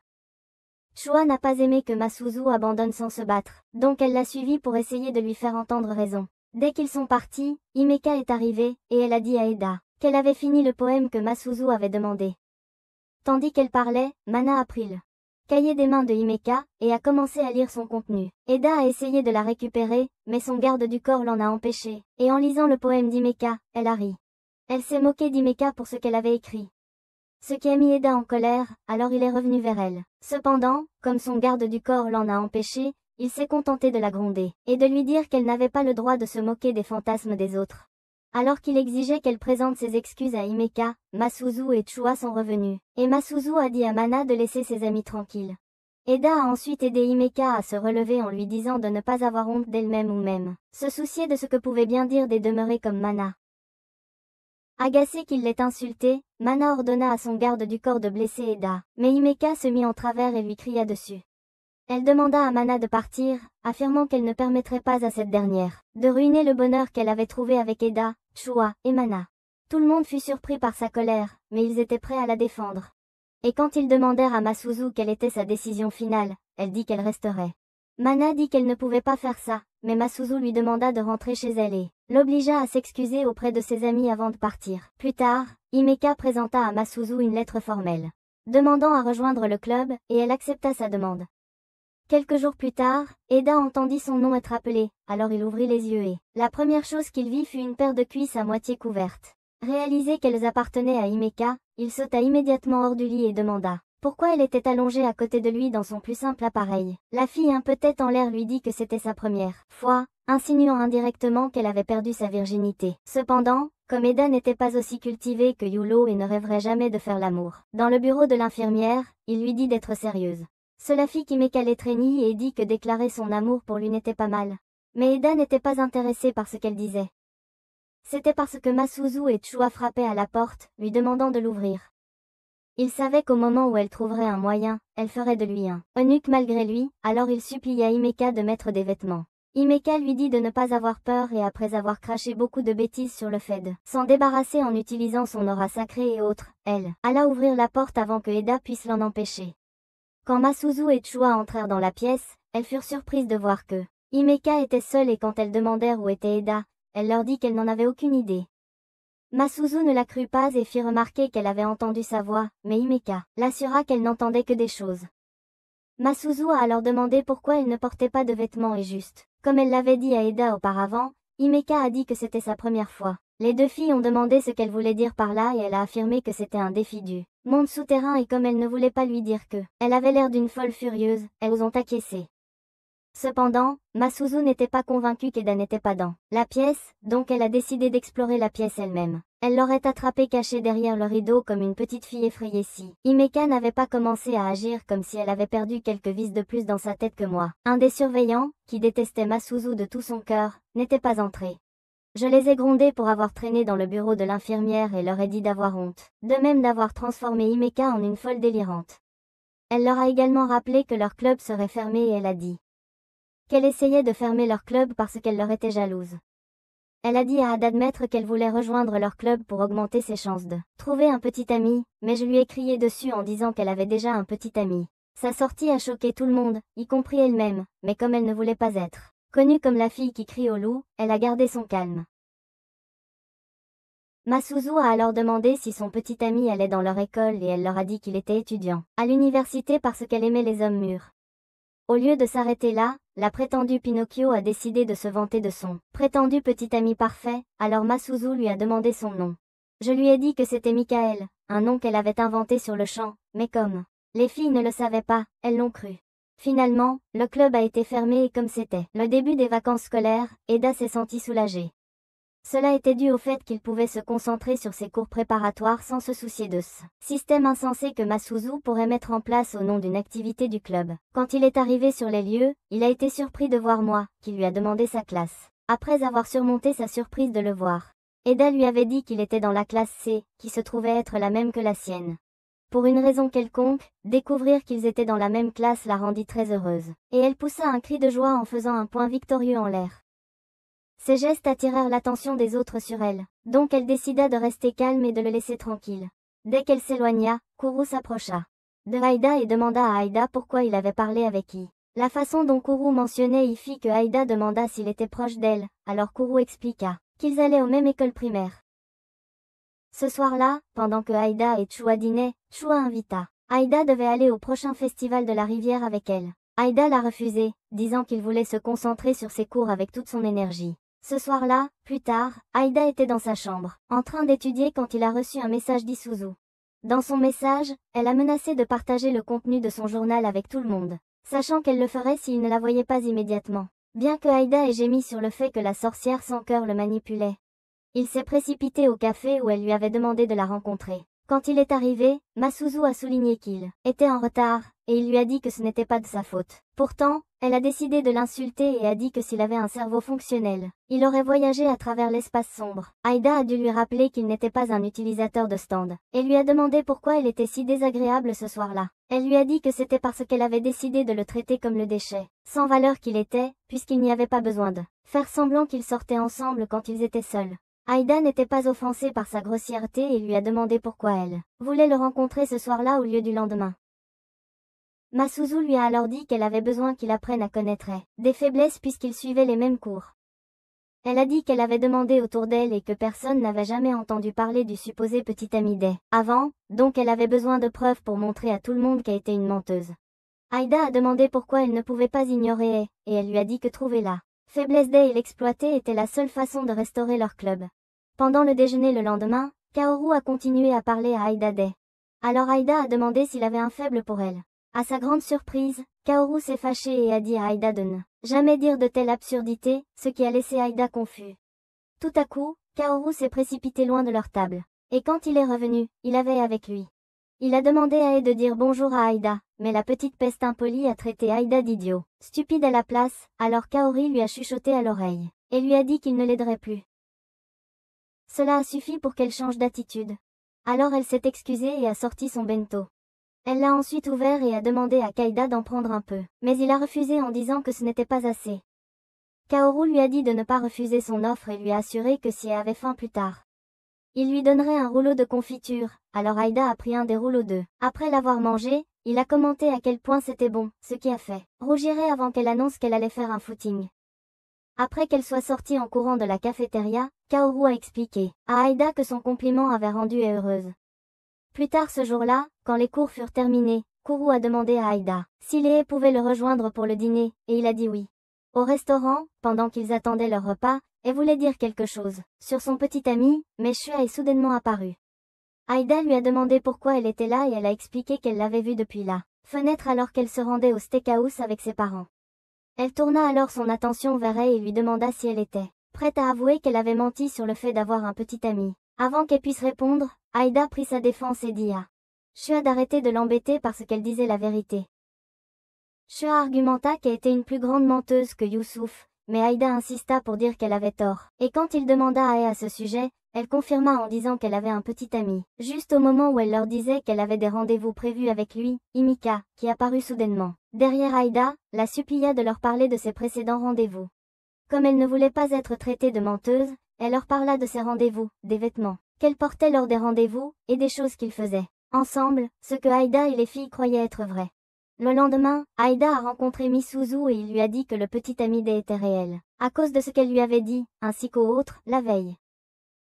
Chua n'a pas aimé que Masuzu abandonne sans se battre, donc elle l'a suivi pour essayer de lui faire entendre raison. Dès qu'ils sont partis, Himeka est arrivée, et elle a dit à Eda qu'elle avait fini le poème que Masuzu avait demandé. Tandis qu'elle parlait, Mana a pris le cahier des mains de Himeka, et a commencé à lire son contenu. Eda a essayé de la récupérer, mais son garde du corps l'en a empêché, et en lisant le poème d'Himeka, elle a ri. Elle s'est moquée d'Himeka pour ce qu'elle avait écrit. Ce qui a mis Eda en colère, alors il est revenu vers elle. Cependant, comme son garde du corps l'en a empêché, il s'est contenté de la gronder, et de lui dire qu'elle n'avait pas le droit de se moquer des fantasmes des autres. Alors qu'il exigeait qu'elle présente ses excuses à Himeka, Masuzu et Chua sont revenus, et Masuzu a dit à Mana de laisser ses amis tranquilles. Eda a ensuite aidé Himeka à se relever en lui disant de ne pas avoir honte d'elle-même ou même se soucier de ce que pouvaient bien dire des demeurés comme Mana. Agacé qu'il l'ait insulté, Mana ordonna à son garde du corps de blesser Eda, mais Himeka se mit en travers et lui cria dessus. Elle demanda à Mana de partir, affirmant qu'elle ne permettrait pas à cette dernière de ruiner le bonheur qu'elle avait trouvé avec Eda, Chua et Mana. Tout le monde fut surpris par sa colère, mais ils étaient prêts à la défendre. Et quand ils demandèrent à Masuzu quelle était sa décision finale, elle dit qu'elle resterait. Mana dit qu'elle ne pouvait pas faire ça, mais Masuzu lui demanda de rentrer chez elle et l'obligea à s'excuser auprès de ses amis avant de partir. Plus tard, Himeka présenta à Masuzu une lettre formelle, demandant à rejoindre le club, et elle accepta sa demande. Quelques jours plus tard, Eda entendit son nom être appelé, alors il ouvrit les yeux et la première chose qu'il vit fut une paire de cuisses à moitié couvertes. Réalisé qu'elles appartenaient à Himeka, il sauta immédiatement hors du lit et demanda pourquoi elle était allongée à côté de lui dans son plus simple appareil. La fille un peu tête en l'air lui dit que c'était sa première fois, insinuant indirectement qu'elle avait perdu sa virginité. Cependant, comme Eda n'était pas aussi cultivée que Yulo et ne rêverait jamais de faire l'amour, dans le bureau de l'infirmière, il lui dit d'être sérieuse. Cela fit qu'Himeka l'étreignit et dit que déclarer son amour pour lui n'était pas mal. Mais Eda n'était pas intéressée par ce qu'elle disait. C'était parce que Masuzu et Chua frappaient à la porte, lui demandant de l'ouvrir. Il savait qu'au moment où elle trouverait un moyen, elle ferait de lui un eunuque malgré lui, alors il supplia Himeka de mettre des vêtements. Himeka lui dit de ne pas avoir peur et après avoir craché beaucoup de bêtises sur le fait de s'en débarrasser en utilisant son aura sacrée et autres, elle alla ouvrir la porte avant que Eda puisse l'en empêcher. Quand Masuzu et Chua entrèrent dans la pièce, elles furent surprises de voir que Himeka était seule et quand elles demandèrent où était Eda, elle leur dit qu'elle n'en avait aucune idée. Masuzu ne la crut pas et fit remarquer qu'elle avait entendu sa voix, mais Himeka l'assura qu'elle n'entendait que des choses. Masuzu a alors demandé pourquoi elle ne portait pas de vêtements et juste, comme elle l'avait dit à Eda auparavant, Himeka a dit que c'était sa première fois. Les deux filles ont demandé ce qu'elle voulait dire par là et elle a affirmé que c'était un défi du monde souterrain et comme elle ne voulait pas lui dire que elle avait l'air d'une folle furieuse, elles ont acquiescé. Cependant, Masuzu n'était pas convaincue qu'Eda n'était pas dans la pièce, donc elle a décidé d'explorer la pièce elle-même. Elle l'aurait attrapée cachée derrière le rideau comme une petite fille effrayée si Himeka n'avait pas commencé à agir comme si elle avait perdu quelques vis de plus dans sa tête que moi. Un des surveillants, qui détestait Masuzu de tout son cœur, n'était pas entré. Je les ai grondés pour avoir traîné dans le bureau de l'infirmière et leur ai dit d'avoir honte, de même d'avoir transformé Himeka en une folle délirante. Elle leur a également rappelé que leur club serait fermé et elle a dit qu'elle essayait de fermer leur club parce qu'elle leur était jalouse. Elle a dit à Ad d'admettre qu'elle voulait rejoindre leur club pour augmenter ses chances de trouver un petit ami, mais je lui ai crié dessus en disant qu'elle avait déjà un petit ami. Sa sortie a choqué tout le monde, y compris elle-même, mais comme elle ne voulait pas être connue comme la fille qui crie au loup, elle a gardé son calme. Masuzu a alors demandé si son petit ami allait dans leur école et elle leur a dit qu'il était étudiant à l'université parce qu'elle aimait les hommes mûrs. Au lieu de s'arrêter là, la prétendue Pinocchio a décidé de se vanter de son prétendu petit ami parfait, alors Masuzu lui a demandé son nom. Je lui ai dit que c'était Michael, un nom qu'elle avait inventé sur le champ, mais comme les filles ne le savaient pas, elles l'ont cru. Finalement, le club a été fermé et comme c'était le début des vacances scolaires, Eda s'est sentie soulagée. Cela était dû au fait qu'il pouvait se concentrer sur ses cours préparatoires sans se soucier de ce système insensé que Masuzu pourrait mettre en place au nom d'une activité du club. Quand il est arrivé sur les lieux, il a été surpris de voir moi, qui lui a demandé sa classe. Après avoir surmonté sa surprise de le voir, Eda lui avait dit qu'il était dans la classe C, qui se trouvait être la même que la sienne. Pour une raison quelconque, découvrir qu'ils étaient dans la même classe la rendit très heureuse, et elle poussa un cri de joie en faisant un poing victorieux en l'air. Ces gestes attirèrent l'attention des autres sur elle, Donc elle décida de rester calme et de le laisser tranquille. Dès qu'elle s'éloigna, Kuru s'approcha de Aïda et demanda à Aïda pourquoi il avait parlé avec qui. La façon dont Kuru mentionnait y fit que Aïda demanda s'il était proche d'elle, alors Kuru expliqua qu'ils allaient aux mêmes écoles primaires. Ce soir-là, pendant que Aïda et Chua dînaient, Chua invita Aïda devait aller au prochain festival de la rivière avec elle. Aïda l'a refusé, disant qu'il voulait se concentrer sur ses cours avec toute son énergie. Ce soir-là, plus tard, Aïda était dans sa chambre, en train d'étudier quand il a reçu un message d'Isuzu. Dans son message, elle a menacé de partager le contenu de son journal avec tout le monde, sachant qu'elle le ferait s'il ne la voyait pas immédiatement. Bien que Aïda ait gémi sur le fait que la sorcière sans cœur le manipulait, il s'est précipité au café où elle lui avait demandé de la rencontrer. Quand il est arrivé, Masuzu a souligné qu'il était en retard, et il lui a dit que ce n'était pas de sa faute. Pourtant, elle a décidé de l'insulter et a dit que s'il avait un cerveau fonctionnel, il aurait voyagé à travers l'espace sombre. Aïda a dû lui rappeler qu'il n'était pas un utilisateur de stand, et lui a demandé pourquoi elle était si désagréable ce soir-là. Elle lui a dit que c'était parce qu'elle avait décidé de le traiter comme le déchet, sans valeur qu'il était, puisqu'il n'y avait pas besoin de faire semblant qu'ils sortaient ensemble quand ils étaient seuls. Aïda n'était pas offensée par sa grossièreté et lui a demandé pourquoi elle voulait le rencontrer ce soir-là au lieu du lendemain. Masuzu lui a alors dit qu'elle avait besoin qu'il apprenne à connaître des faiblesses puisqu'ils suivaient les mêmes cours. Elle a dit qu'elle avait demandé autour d'elle et que personne n'avait jamais entendu parler du supposé petit ami d'Ai avant, donc elle avait besoin de preuves pour montrer à tout le monde qu'elle était une menteuse. Aïda a demandé pourquoi elle ne pouvait pas ignorer Ai, et elle lui a dit que trouver la faiblesse d'Ai et l'exploiter était la seule façon de restaurer leur club. Pendant le déjeuner le lendemain, Kaoru a continué à parler à Aïda d'Ai. Alors Aïda a demandé s'il avait un faible pour elle. À sa grande surprise, Kaoru s'est fâché et a dit à Aïda de ne jamais dire de telles absurdités, ce qui a laissé Aïda confus. Tout à coup, Kaoru s'est précipité loin de leur table. Et quand il est revenu, il avait avec lui. Il a demandé à Ai de dire bonjour à Aïda, mais la petite peste impolie a traité Aïda d'idiot, stupide à la place, alors Kaori lui a chuchoté à l'oreille, et lui a dit qu'il ne l'aiderait plus. Cela a suffi pour qu'elle change d'attitude. Alors elle s'est excusée et a sorti son bento. Elle l'a ensuite ouvert et a demandé à Kaïda d'en prendre un peu, mais il a refusé en disant que ce n'était pas assez. Kaoru lui a dit de ne pas refuser son offre et lui a assuré que si elle avait faim plus tard, il lui donnerait un rouleau de confiture, alors Aïda a pris un des rouleaux d'œufs. Après l'avoir mangé, il a commenté à quel point c'était bon, ce qui a fait rougir avant qu'elle annonce qu'elle allait faire un footing. Après qu'elle soit sortie en courant de la cafétéria, Kaoru a expliqué à Aïda que son compliment avait rendu Ai heureuse. Plus tard ce jour-là, quand les cours furent terminés, Kuru a demandé à Aïda si Ai pouvait le rejoindre pour le dîner, et il a dit oui. Au restaurant, pendant qu'ils attendaient leur repas, elle voulait dire quelque chose sur son petit ami, mais Shua est soudainement apparu. Aïda lui a demandé pourquoi elle était là et elle a expliqué qu'elle l'avait vu depuis la fenêtre alors qu'elle se rendait au steakhouse avec ses parents. Elle tourna alors son attention vers elle et lui demanda si elle était prête à avouer qu'elle avait menti sur le fait d'avoir un petit ami. Avant qu'elle puisse répondre, Aïda prit sa défense et dit à Shua d'arrêter de l'embêter parce qu'elle disait la vérité. Shua argumenta qu'elle était une plus grande menteuse que Youssouf, mais Aïda insista pour dire qu'elle avait tort. Et quand il demanda à Ai à ce sujet, elle confirma en disant qu'elle avait un petit ami. Juste au moment où elle leur disait qu'elle avait des rendez-vous prévus avec lui, Himika, qui apparut soudainement derrière Aïda, la supplia de leur parler de ses précédents rendez-vous. Comme elle ne voulait pas être traitée de menteuse, elle leur parla de ses rendez-vous, des vêtements qu'elle portait lors des rendez-vous, et des choses qu'ils faisaient ensemble, ce que Aïda et les filles croyaient être vrai. Le lendemain, Aïda a rencontré Misuzu et il lui a dit que le petit ami d'Ai était réel, à cause de ce qu'elle lui avait dit, ainsi qu'aux autres, la veille.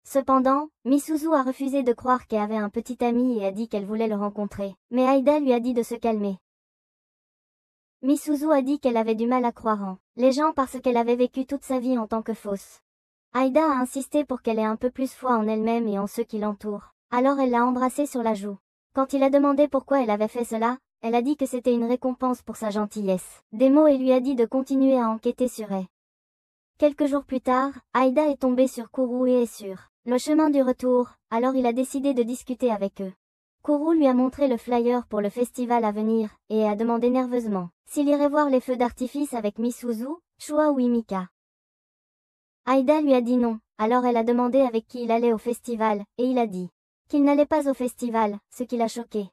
Cependant, Misuzu a refusé de croire qu'elle avait un petit ami et a dit qu'elle voulait le rencontrer, mais Aïda lui a dit de se calmer. Misuzu a dit qu'elle avait du mal à croire en les gens parce qu'elle avait vécu toute sa vie en tant que fausse. Aïda a insisté pour qu'elle ait un peu plus foi en elle-même et en ceux qui l'entourent, alors elle l'a embrassé sur la joue. Quand il a demandé pourquoi elle avait fait cela, elle a dit que c'était une récompense pour sa gentillesse. Des mots et lui a dit de continuer à enquêter sur elle. Quelques jours plus tard, Aïda est tombée sur Kuru et est sur le chemin du retour, alors il a décidé de discuter avec eux. Kuru lui a montré le flyer pour le festival à venir, et a demandé nerveusement s'il irait voir les feux d'artifice avec Misuzu, Chua ou Himika. Aïda lui a dit non, alors elle a demandé avec qui il allait au festival, et il a dit qu'il n'allait pas au festival, ce qui l'a choqué.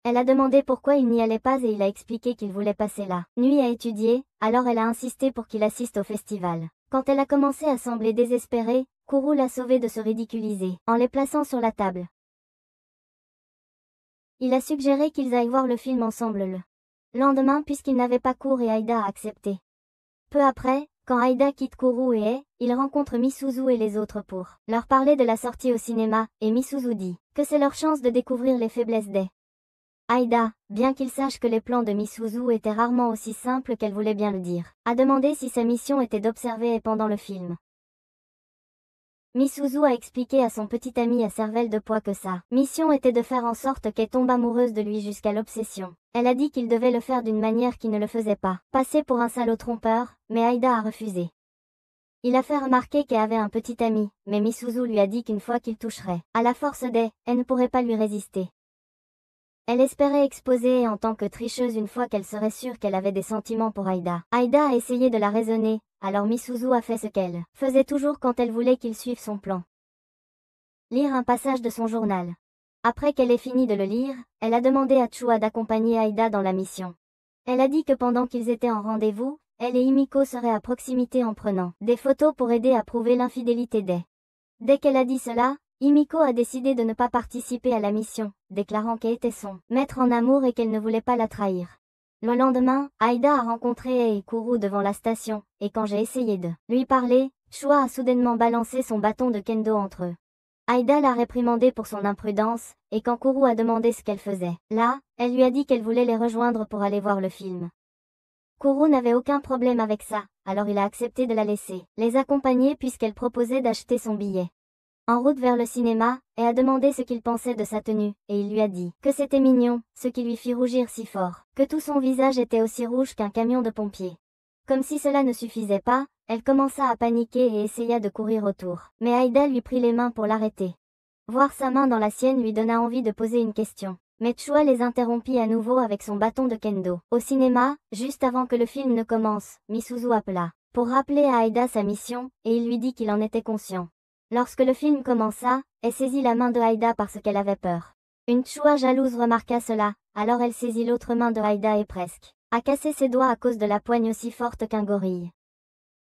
Elle a demandé pourquoi il n'y allait pas et il a expliqué qu'il voulait passer la nuit à étudier, alors elle a insisté pour qu'il assiste au festival. Quand elle a commencé à sembler désespérée, Kuru l'a sauvé de se ridiculiser, en les plaçant sur la table. Il a suggéré qu'ils aillent voir le film ensemble le lendemain puisqu'il n'avait pas cours et Aida a accepté. Peu après, quand Aida quitte Kuru et Ei, il rencontre Misuzu et les autres pour leur parler de la sortie au cinéma, et Misuzu dit que c'est leur chance de découvrir les faiblesses d'Ei. Aida, bien qu'il sache que les plans de Misuzu étaient rarement aussi simples qu'elle voulait bien le dire, a demandé si sa mission était d'observer Ei pendant le film. Misuzu a expliqué à son petit ami à cervelle de pois que sa mission était de faire en sorte qu'Ei tombe amoureuse de lui jusqu'à l'obsession. Elle a dit qu'il devait le faire d'une manière qui ne le faisait pas passer pour un salaud trompeur, mais Aida a refusé. Il a fait remarquer qu'Ei avait un petit ami, mais Misuzu lui a dit qu'une fois qu'il toucherait à la force d'Ei, elle ne pourrait pas lui résister. Elle espérait exposer Ei en tant que tricheuse une fois qu'elle serait sûre qu'elle avait des sentiments pour Aida. Aida a essayé de la raisonner, alors Misuzu a fait ce qu'elle faisait toujours quand elle voulait qu'il suive son plan. Lire un passage de son journal. Après qu'elle ait fini de le lire, elle a demandé à Chua d'accompagner Aida dans la mission. Elle a dit que pendant qu'ils étaient en rendez-vous, elle et Himiko seraient à proximité en prenant des photos pour aider à prouver l'infidélité d'Ei. Dès qu'elle a dit cela, Himiko a décidé de ne pas participer à la mission, déclarant qu'Ei était son maître en amour et qu'elle ne voulait pas la trahir. Le lendemain, Aida a rencontré Ei et Kuru devant la station, et quand j'ai essayé de lui parler, Chua a soudainement balancé son bâton de kendo entre eux. Aida l'a réprimandé pour son imprudence, et quand Kuru a demandé ce qu'elle faisait là, elle lui a dit qu'elle voulait les rejoindre pour aller voir le film. Kuru n'avait aucun problème avec ça, alors il a accepté de la laisser les accompagner puisqu'elle proposait d'acheter son billet. En route vers le cinéma, Ei a demandé ce qu'il pensait de sa tenue, et il lui a dit que c'était mignon, ce qui lui fit rougir si fort, que tout son visage était aussi rouge qu'un camion de pompiers. Comme si cela ne suffisait pas, elle commença à paniquer et essaya de courir autour, mais Aida lui prit les mains pour l'arrêter. Voir sa main dans la sienne lui donna envie de poser une question. Mais Chua les interrompit à nouveau avec son bâton de kendo. Au cinéma, juste avant que le film ne commence, Misuzu appela pour rappeler à Aida sa mission, et il lui dit qu'il en était conscient. Lorsque le film commença, elle saisit la main de Aida parce qu'elle avait peur. Une Chua jalouse remarqua cela, alors elle saisit l'autre main de Aida et presque a cassé ses doigts à cause de la poigne aussi forte qu'un gorille.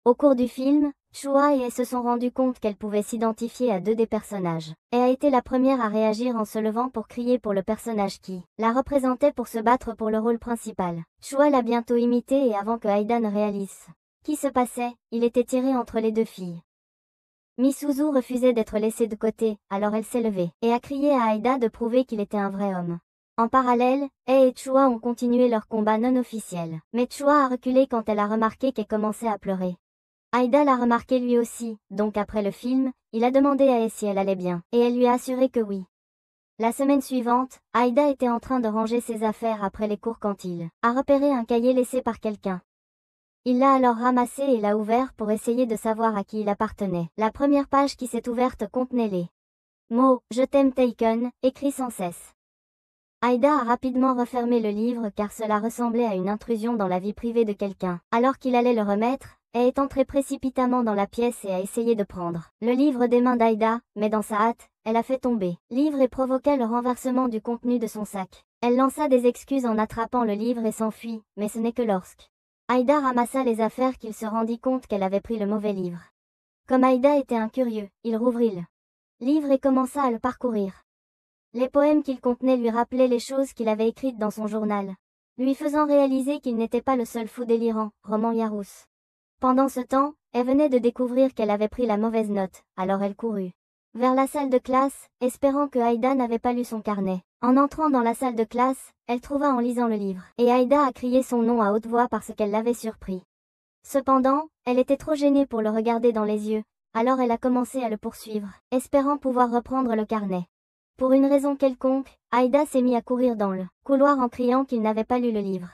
Au cours du film, Chua et Ei se sont rendus compte qu'elle pouvait s'identifier à deux des personnages. Ei a été la première à réagir en se levant pour crier pour le personnage qui la représentait pour se battre pour le rôle principal. Chua l'a bientôt imité et avant que Aida ne réalise ce qui se passait, il était tiré entre les deux filles. Misuzu refusait d'être laissée de côté, alors elle s'est levée et a crié à Aida de prouver qu'il était un vrai homme. En parallèle, Ei et Chua ont continué leur combat non officiel, mais Chua a reculé quand elle a remarqué qu'elle commençait à pleurer. Aida l'a remarqué lui aussi, donc après le film, il a demandé à Ei si elle allait bien, et elle lui a assuré que oui. La semaine suivante, Aida était en train de ranger ses affaires après les cours quand il a repéré un cahier laissé par quelqu'un. Il l'a alors ramassé et l'a ouvert pour essayer de savoir à qui il appartenait. La première page qui s'est ouverte contenait les mots « Je t'aime Taken » écrits sans cesse. Aida a rapidement refermé le livre car cela ressemblait à une intrusion dans la vie privée de quelqu'un. Alors qu'il allait le remettre, Ei est entrée précipitamment dans la pièce et a essayé de prendre le livre des mains d'Aida, mais dans sa hâte, elle a fait tomber le livre et provoqua le renversement du contenu de son sac. Elle lança des excuses en attrapant le livre et s'enfuit, mais ce n'est que lorsque Aida ramassa les affaires qu'il se rendit compte qu'elle avait pris le mauvais livre. Comme Aida était un curieux, il rouvrit le livre et commença à le parcourir. Les poèmes qu'il contenait lui rappelaient les choses qu'il avait écrites dans son journal, lui faisant réaliser qu'il n'était pas le seul fou délirant, Roman Yarous. Pendant ce temps, elle venait de découvrir qu'elle avait pris la mauvaise note, alors elle courut vers la salle de classe, espérant que Aida n'avait pas lu son carnet. En entrant dans la salle de classe, elle trouva en lisant le livre, et Aida a crié son nom à haute voix parce qu'elle l'avait surpris. Cependant, elle était trop gênée pour le regarder dans les yeux, alors elle a commencé à le poursuivre, espérant pouvoir reprendre le carnet. Pour une raison quelconque, Aida s'est mis à courir dans le couloir en criant qu'il n'avait pas lu le livre.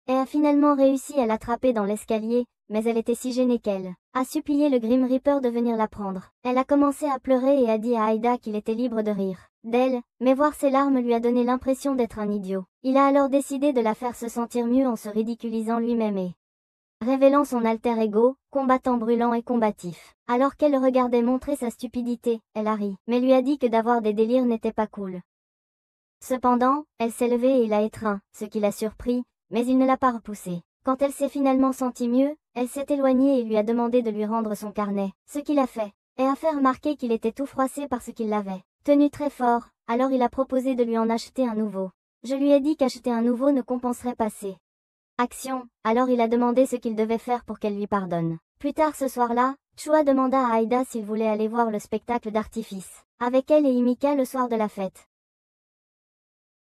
Elle a finalement réussi à l'attraper dans l'escalier, mais elle était si gênée qu'elle a supplié le Grim Reaper de venir la prendre. Elle a commencé à pleurer et a dit à Aida qu'il était libre de rire d'elle, mais voir ses larmes lui a donné l'impression d'être un idiot. Il a alors décidé de la faire se sentir mieux en se ridiculisant lui-même et révélant son alter ego, combattant brûlant et combatif. Alors qu'elle le regardait montrer sa stupidité, elle a ri, mais lui a dit que d'avoir des délires n'était pas cool. Cependant, elle s'est levée et l'a étreint, ce qui l'a surpris, mais il ne l'a pas repoussé. Quand elle s'est finalement sentie mieux, elle s'est éloignée et lui a demandé de lui rendre son carnet, ce qu'il a fait. et a fait remarquer qu'il était tout froissé parce qu'il l'avait tenu très fort, alors il a proposé de lui en acheter un nouveau. Je lui ai dit qu'acheter un nouveau ne compenserait pas ses actions, alors il a demandé ce qu'il devait faire pour qu'elle lui pardonne. Plus tard ce soir-là, Chua demanda à Aida s'il voulait aller voir le spectacle d'artifice avec elle et Himika le soir de la fête.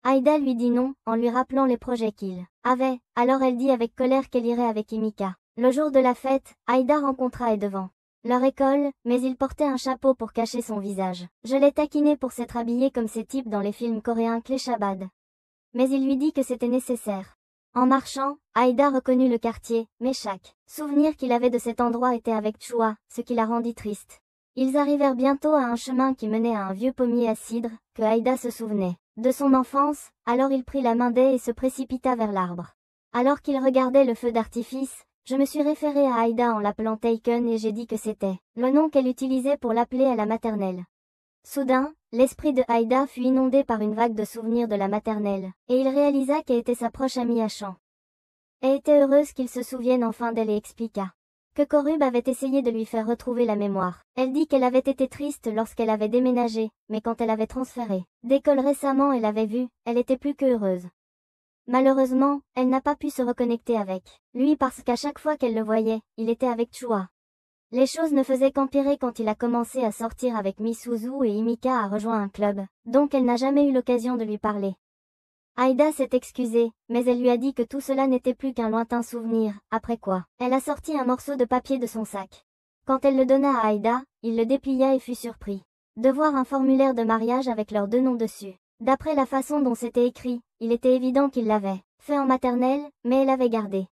Aida lui dit non, en lui rappelant les projets qu'il avait, alors elle dit avec colère qu'elle irait avec Himika. Le jour de la fête, Aida rencontra Aida devant leur école, mais il portait un chapeau pour cacher son visage. Je l'ai taquiné pour s'être habillé comme ces types dans les films coréens Cléchabad. Mais il lui dit que c'était nécessaire. En marchant, Aida reconnut le quartier, mais chaque souvenir qu'il avait de cet endroit était avec Chua, ce qui la rendit triste. Ils arrivèrent bientôt à un chemin qui menait à un vieux pommier à cidre, que Aida se souvenait de son enfance, alors il prit la main d'Aida et se précipita vers l'arbre. Alors qu'il regardait le feu d'artifice, je me suis référée à Aida en l'appelant Taken et j'ai dit que c'était le nom qu'elle utilisait pour l'appeler à la maternelle. Soudain, l'esprit de Aida fut inondé par une vague de souvenirs de la maternelle, et il réalisa qu'elle était sa proche amie à Chan. Elle était heureuse qu'il se souvienne enfin d'elle et expliqua que Korub avait essayé de lui faire retrouver la mémoire. Elle dit qu'elle avait été triste lorsqu'elle avait déménagé, mais quand elle avait transféré d'école récemment et l'avait vu, elle était plus que heureuse. Malheureusement, elle n'a pas pu se reconnecter avec lui parce qu'à chaque fois qu'elle le voyait, il était avec Chua. Les choses ne faisaient qu'empirer quand il a commencé à sortir avec Misuzu et Himika a rejoint un club, donc elle n'a jamais eu l'occasion de lui parler. Aida s'est excusée, mais elle lui a dit que tout cela n'était plus qu'un lointain souvenir, après quoi, elle a sorti un morceau de papier de son sac. Quand elle le donna à Aida, il le déplia et fut surpris de voir un formulaire de mariage avec leurs deux noms dessus. D'après la façon dont c'était écrit, il était évident qu'il l'avait fait en maternelle, mais elle avait gardé.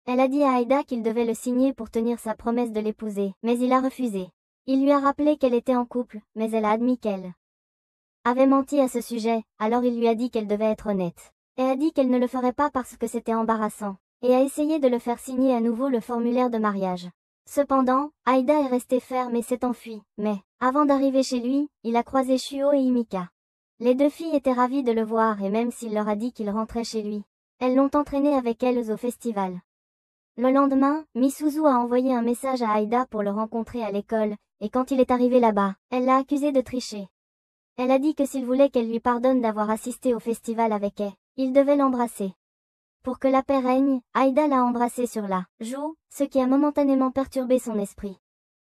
Elle a dit à Aida qu'il devait le signer pour tenir sa promesse de l'épouser, mais il a refusé. Il lui a rappelé qu'elle était en couple, mais elle a admis qu'elle avait menti à ce sujet, alors il lui a dit qu'elle devait être honnête. Elle a dit qu'elle ne le ferait pas parce que c'était embarrassant, et a essayé de le faire signer à nouveau le formulaire de mariage. Cependant, Aida est restée ferme et s'est enfuie, mais, avant d'arriver chez lui, il a croisé Shuo et Himika. Les deux filles étaient ravies de le voir et même s'il leur a dit qu'il rentrait chez lui, elles l'ont entraîné avec elles au festival. Le lendemain, Misuzu a envoyé un message à Aida pour le rencontrer à l'école, et quand il est arrivé là-bas, elle l'a accusé de tricher. Elle a dit que s'il voulait qu'elle lui pardonne d'avoir assisté au festival avec elle, il devait l'embrasser. Pour que la paix règne, Aida l'a embrassé sur la joue, ce qui a momentanément perturbé son esprit.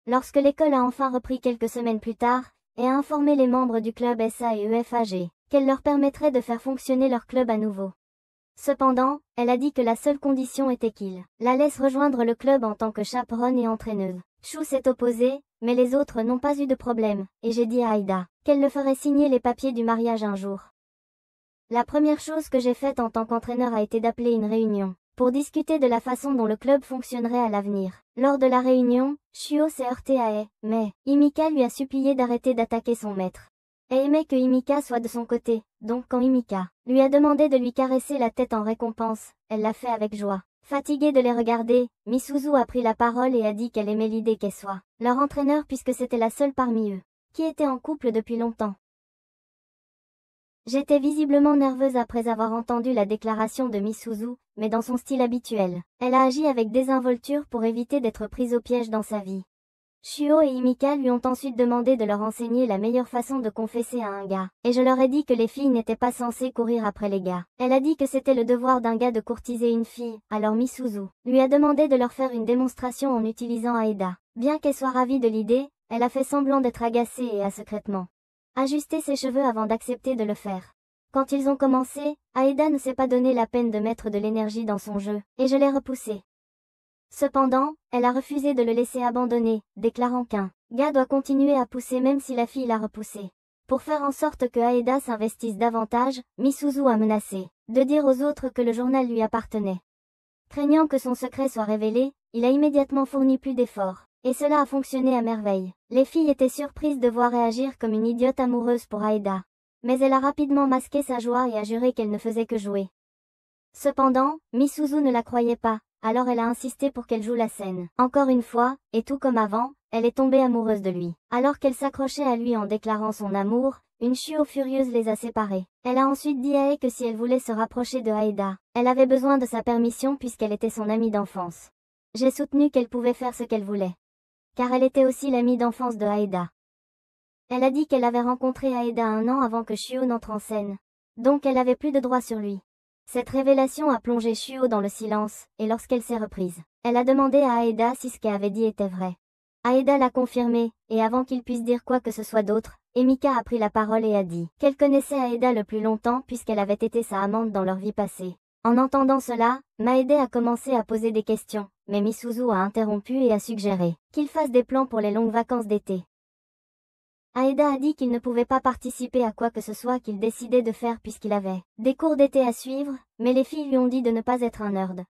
Lorsque l'école a enfin repris quelques semaines plus tard, et a informé les membres du club SA et EFAG, qu'elle leur permettrait de faire fonctionner leur club à nouveau. Cependant, elle a dit que la seule condition était qu'il la laisse rejoindre le club en tant que chaperonne et entraîneuse. Chou s'est opposée, mais les autres n'ont pas eu de problème, et j'ai dit à Aida qu'elle le ferait signer les papiers du mariage un jour. La première chose que j'ai faite en tant qu'entraîneur a été d'appeler une réunion, pour discuter de la façon dont le club fonctionnerait à l'avenir. Lors de la réunion, Shuo s'est heurté à Ai, mais Himika lui a supplié d'arrêter d'attaquer son maître. Elle aimait que Himika soit de son côté, donc quand Himika lui a demandé de lui caresser la tête en récompense, elle l'a fait avec joie. Fatiguée de les regarder, Misuzu a pris la parole et a dit qu'elle aimait l'idée qu'elle soit leur entraîneur puisque c'était la seule parmi eux qui était en couple depuis longtemps. J'étais visiblement nerveuse après avoir entendu la déclaration de Misuzu, mais dans son style habituel, elle a agi avec désinvolture pour éviter d'être prise au piège dans sa vie. Shuo et Himika lui ont ensuite demandé de leur enseigner la meilleure façon de confesser à un gars, et je leur ai dit que les filles n'étaient pas censées courir après les gars. Elle a dit que c'était le devoir d'un gars de courtiser une fille, alors Misuzu lui a demandé de leur faire une démonstration en utilisant Aida. Bien qu'elle soit ravie de l'idée, elle a fait semblant d'être agacée et a secrètement ajusté ses cheveux avant d'accepter de le faire. Quand ils ont commencé, Aida ne s'est pas donné la peine de mettre de l'énergie dans son jeu, et je l'ai repoussé. Cependant, elle a refusé de le laisser abandonner, déclarant qu'un gars doit continuer à pousser même si la fille l'a repoussé. Pour faire en sorte que Aida s'investisse davantage, Misuzu a menacé de dire aux autres que le journal lui appartenait. Craignant que son secret soit révélé, il a immédiatement fourni plus d'efforts. Et cela a fonctionné à merveille. Les filles étaient surprises de voir réagir comme une idiote amoureuse pour Aida. Mais elle a rapidement masqué sa joie et a juré qu'elle ne faisait que jouer. Cependant, Misuzu ne la croyait pas, alors elle a insisté pour qu'elle joue la scène. Encore une fois, et tout comme avant, elle est tombée amoureuse de lui. Alors qu'elle s'accrochait à lui en déclarant son amour, une Shuo furieuse les a séparés. Elle a ensuite dit à Ai que si elle voulait se rapprocher de Aida, elle avait besoin de sa permission puisqu'elle était son amie d'enfance. J'ai soutenu qu'elle pouvait faire ce qu'elle voulait. car elle était aussi l'amie d'enfance de Aeda. Elle a dit qu'elle avait rencontré Aeda 1 an avant que Shuo n'entre en scène. Donc elle avait plus de droit sur lui. Cette révélation a plongé Shuo dans le silence, et lorsqu'elle s'est reprise, elle a demandé à Aeda si ce qu'elle avait dit était vrai. Aeda l'a confirmé, et avant qu'il puisse dire quoi que ce soit d'autre, Emika a pris la parole et a dit qu'elle connaissait Aeda le plus longtemps puisqu'elle avait été sa amante dans leur vie passée. En entendant cela, Maede a commencé à poser des questions, mais Misuzu a interrompu et a suggéré qu'il fasse des plans pour les longues vacances d'été. Aeda a dit qu'il ne pouvait pas participer à quoi que ce soit qu'il décidait de faire puisqu'il avait des cours d'été à suivre, mais les filles lui ont dit de ne pas être un nerd.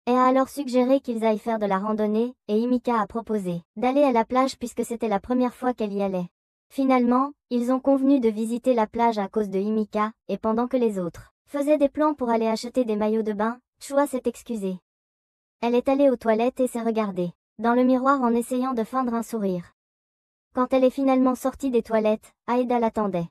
Elle a alors suggéré qu'ils aillent faire de la randonnée, et Emika a proposé d'aller à la plage puisque c'était la première fois qu'elle y allait. Finalement, ils ont convenu de visiter la plage à cause de Emika, et pendant que les autres faisaient des plans pour aller acheter des maillots de bain, Chua s'est excusée. Elle est allée aux toilettes et s'est regardée dans le miroir en essayant de feindre un sourire. Quand elle est finalement sortie des toilettes, Aeda l'attendait.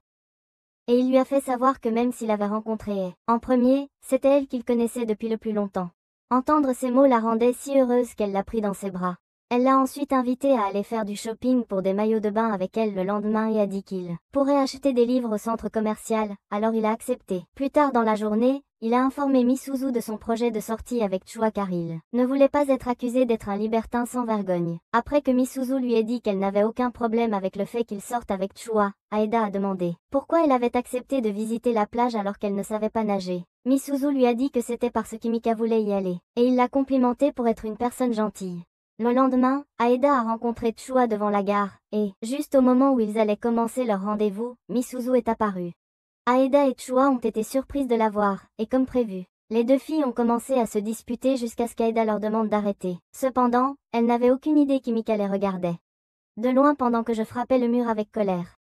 Et il lui a fait savoir que même s'il avait rencontré elle en premier, c'était elle qu'il connaissait depuis le plus longtemps. Entendre ces mots la rendait si heureuse qu'elle l'a pris dans ses bras. Elle l'a ensuite invité à aller faire du shopping pour des maillots de bain avec elle le lendemain et a dit qu'il pourrait acheter des livres au centre commercial, alors il a accepté. Plus tard dans la journée, il a informé Misuzu de son projet de sortie avec Chua car il ne voulait pas être accusé d'être un libertin sans vergogne. Après que Misuzu lui ait dit qu'elle n'avait aucun problème avec le fait qu'il sorte avec Chua, Aeda a demandé pourquoi elle avait accepté de visiter la plage alors qu'elle ne savait pas nager. Misuzu lui a dit que c'était parce qu'Emika voulait y aller, et il l'a complimenté pour être une personne gentille. Le lendemain, Aeda a rencontré Chua devant la gare, et, juste au moment où ils allaient commencer leur rendez-vous, Misuzu est apparu. Aeda et Chua ont été surprises de la voir, et comme prévu, les deux filles ont commencé à se disputer jusqu'à ce qu'Aeda leur demande d'arrêter. Cependant, elles n'avaient aucune idée qu'Emika les regardait de loin pendant que je frappais le mur avec colère.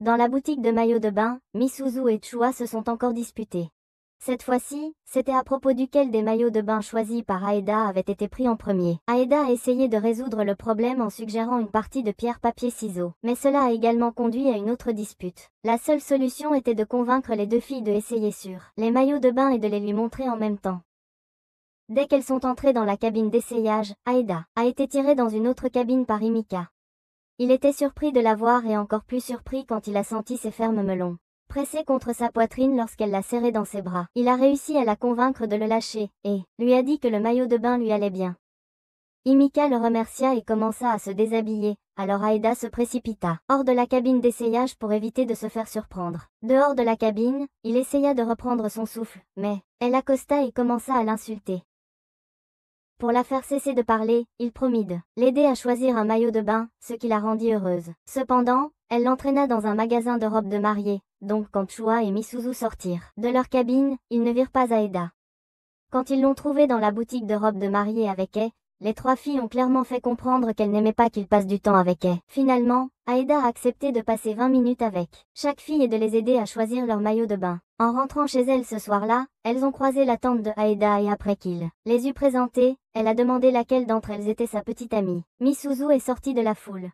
Dans la boutique de maillots de bain, Misuzu et Chua se sont encore disputés. Cette fois-ci, c'était à propos duquel des maillots de bain choisis par Aeda avaient été pris en premier. Aeda a essayé de résoudre le problème en suggérant une partie de pierre-papier-ciseaux, mais cela a également conduit à une autre dispute. La seule solution était de convaincre les deux filles de essayer sur les maillots de bain et de les lui montrer en même temps. Dès qu'elles sont entrées dans la cabine d'essayage, Aeda a été tirée dans une autre cabine par Emika. Il était surpris de la voir et encore plus surpris quand il a senti ses fermes melons pressé contre sa poitrine lorsqu'elle l'a serré dans ses bras. Il a réussi à la convaincre de le lâcher, et lui a dit que le maillot de bain lui allait bien. Emika le remercia et commença à se déshabiller, alors Aeda se précipita hors de la cabine d'essayage pour éviter de se faire surprendre. Dehors de la cabine, il essaya de reprendre son souffle, mais elle accosta et commença à l'insulter. Pour la faire cesser de parler, il promit de l'aider à choisir un maillot de bain, ce qui la rendit heureuse. Cependant, elle l'entraîna dans un magasin de robes de mariée, donc quand Chua et Misuzu sortirent de leur cabine, ils ne virent pas Aeda. Quand ils l'ont trouvée dans la boutique de robes de mariée avec elle, les trois filles ont clairement fait comprendre qu'elles n'aimaient pas qu'il passe du temps avec elle. Finalement, Aeda a accepté de passer 20 minutes avec chaque fille et de les aider à choisir leur maillot de bain. En rentrant chez elles ce soir-là, elles ont croisé la tante de Aeda et après qu'il les eut présentées, elle a demandé laquelle d'entre elles était sa petite amie. Misuzu est sortie de la foule.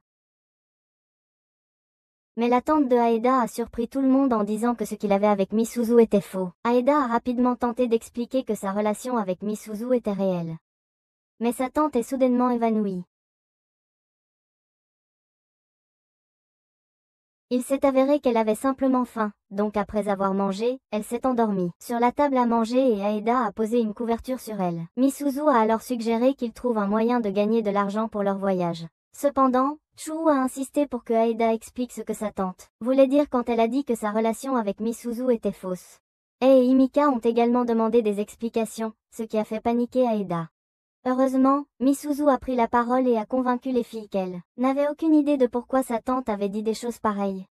Mais la tante de Aeda a surpris tout le monde en disant que ce qu'il avait avec Misuzu était faux. Aeda a rapidement tenté d'expliquer que sa relation avec Misuzu était réelle. Mais sa tante est soudainement évanouie. Il s'est avéré qu'elle avait simplement faim, donc après avoir mangé, elle s'est endormie sur la table à manger et Aeda a posé une couverture sur elle. Misuzu a alors suggéré qu'il trouve un moyen de gagner de l'argent pour leur voyage. Cependant, Chuu a insisté pour que Aeda explique ce que sa tante voulait dire quand elle a dit que sa relation avec Misuzu était fausse. Ei et Emika ont également demandé des explications, ce qui a fait paniquer Aeda. Heureusement, Misuzu a pris la parole et a convaincu les filles qu'elle n'avait aucune idée de pourquoi sa tante avait dit des choses pareilles.